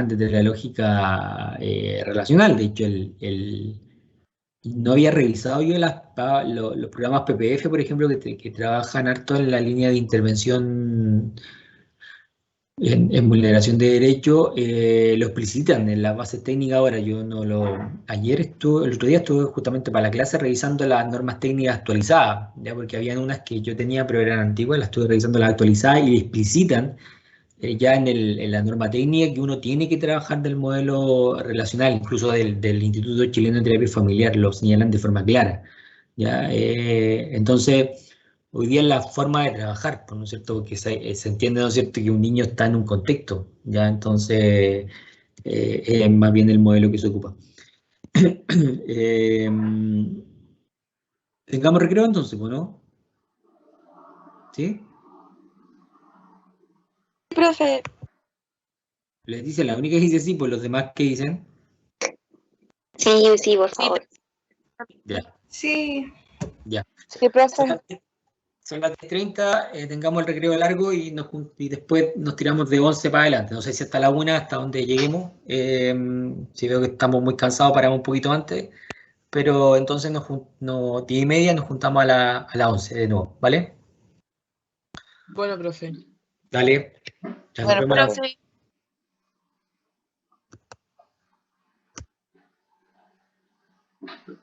desde la lógica relacional. De hecho, no había revisado yo los programas PPF, por ejemplo, que trabajan harto en la línea de intervención en vulneración de derecho, lo explicitan en la base técnica. Ahora yo no lo... el otro día estuve justamente para la clase revisando las normas técnicas actualizadas, ¿ya? Porque habían unas que yo tenía pero eran antiguas, las estuve revisando las actualizadas y explicitan ya en la norma técnica que uno tiene que trabajar del modelo relacional, incluso del Instituto Chileno de Terapia Familiar, lo señalan de forma clara, ¿ya? Entonces... Hoy día es la forma de trabajar, pues, ¿no es cierto? Porque se entiende, ¿no es cierto?, que un niño está en un contexto, ¿ya? Entonces, es más bien el modelo que se ocupa. Tengamos recreo entonces, pues, ¿no? ¿Sí? Profe, Les dice, la única que dice sí, pues los demás que dicen, sí, por favor. ya, Sí. ya. Sí, profe. Son las 10:30, tengamos el recreo largo y después nos tiramos de 11 para adelante. No sé si hasta la 1, hasta donde lleguemos. Si veo que estamos muy cansados, paramos un poquito antes. Pero entonces 10:30 nos juntamos a las 11 de nuevo, ¿vale? Bueno, profe. Dale, ya nos Bueno, vemos a la 1. Profe.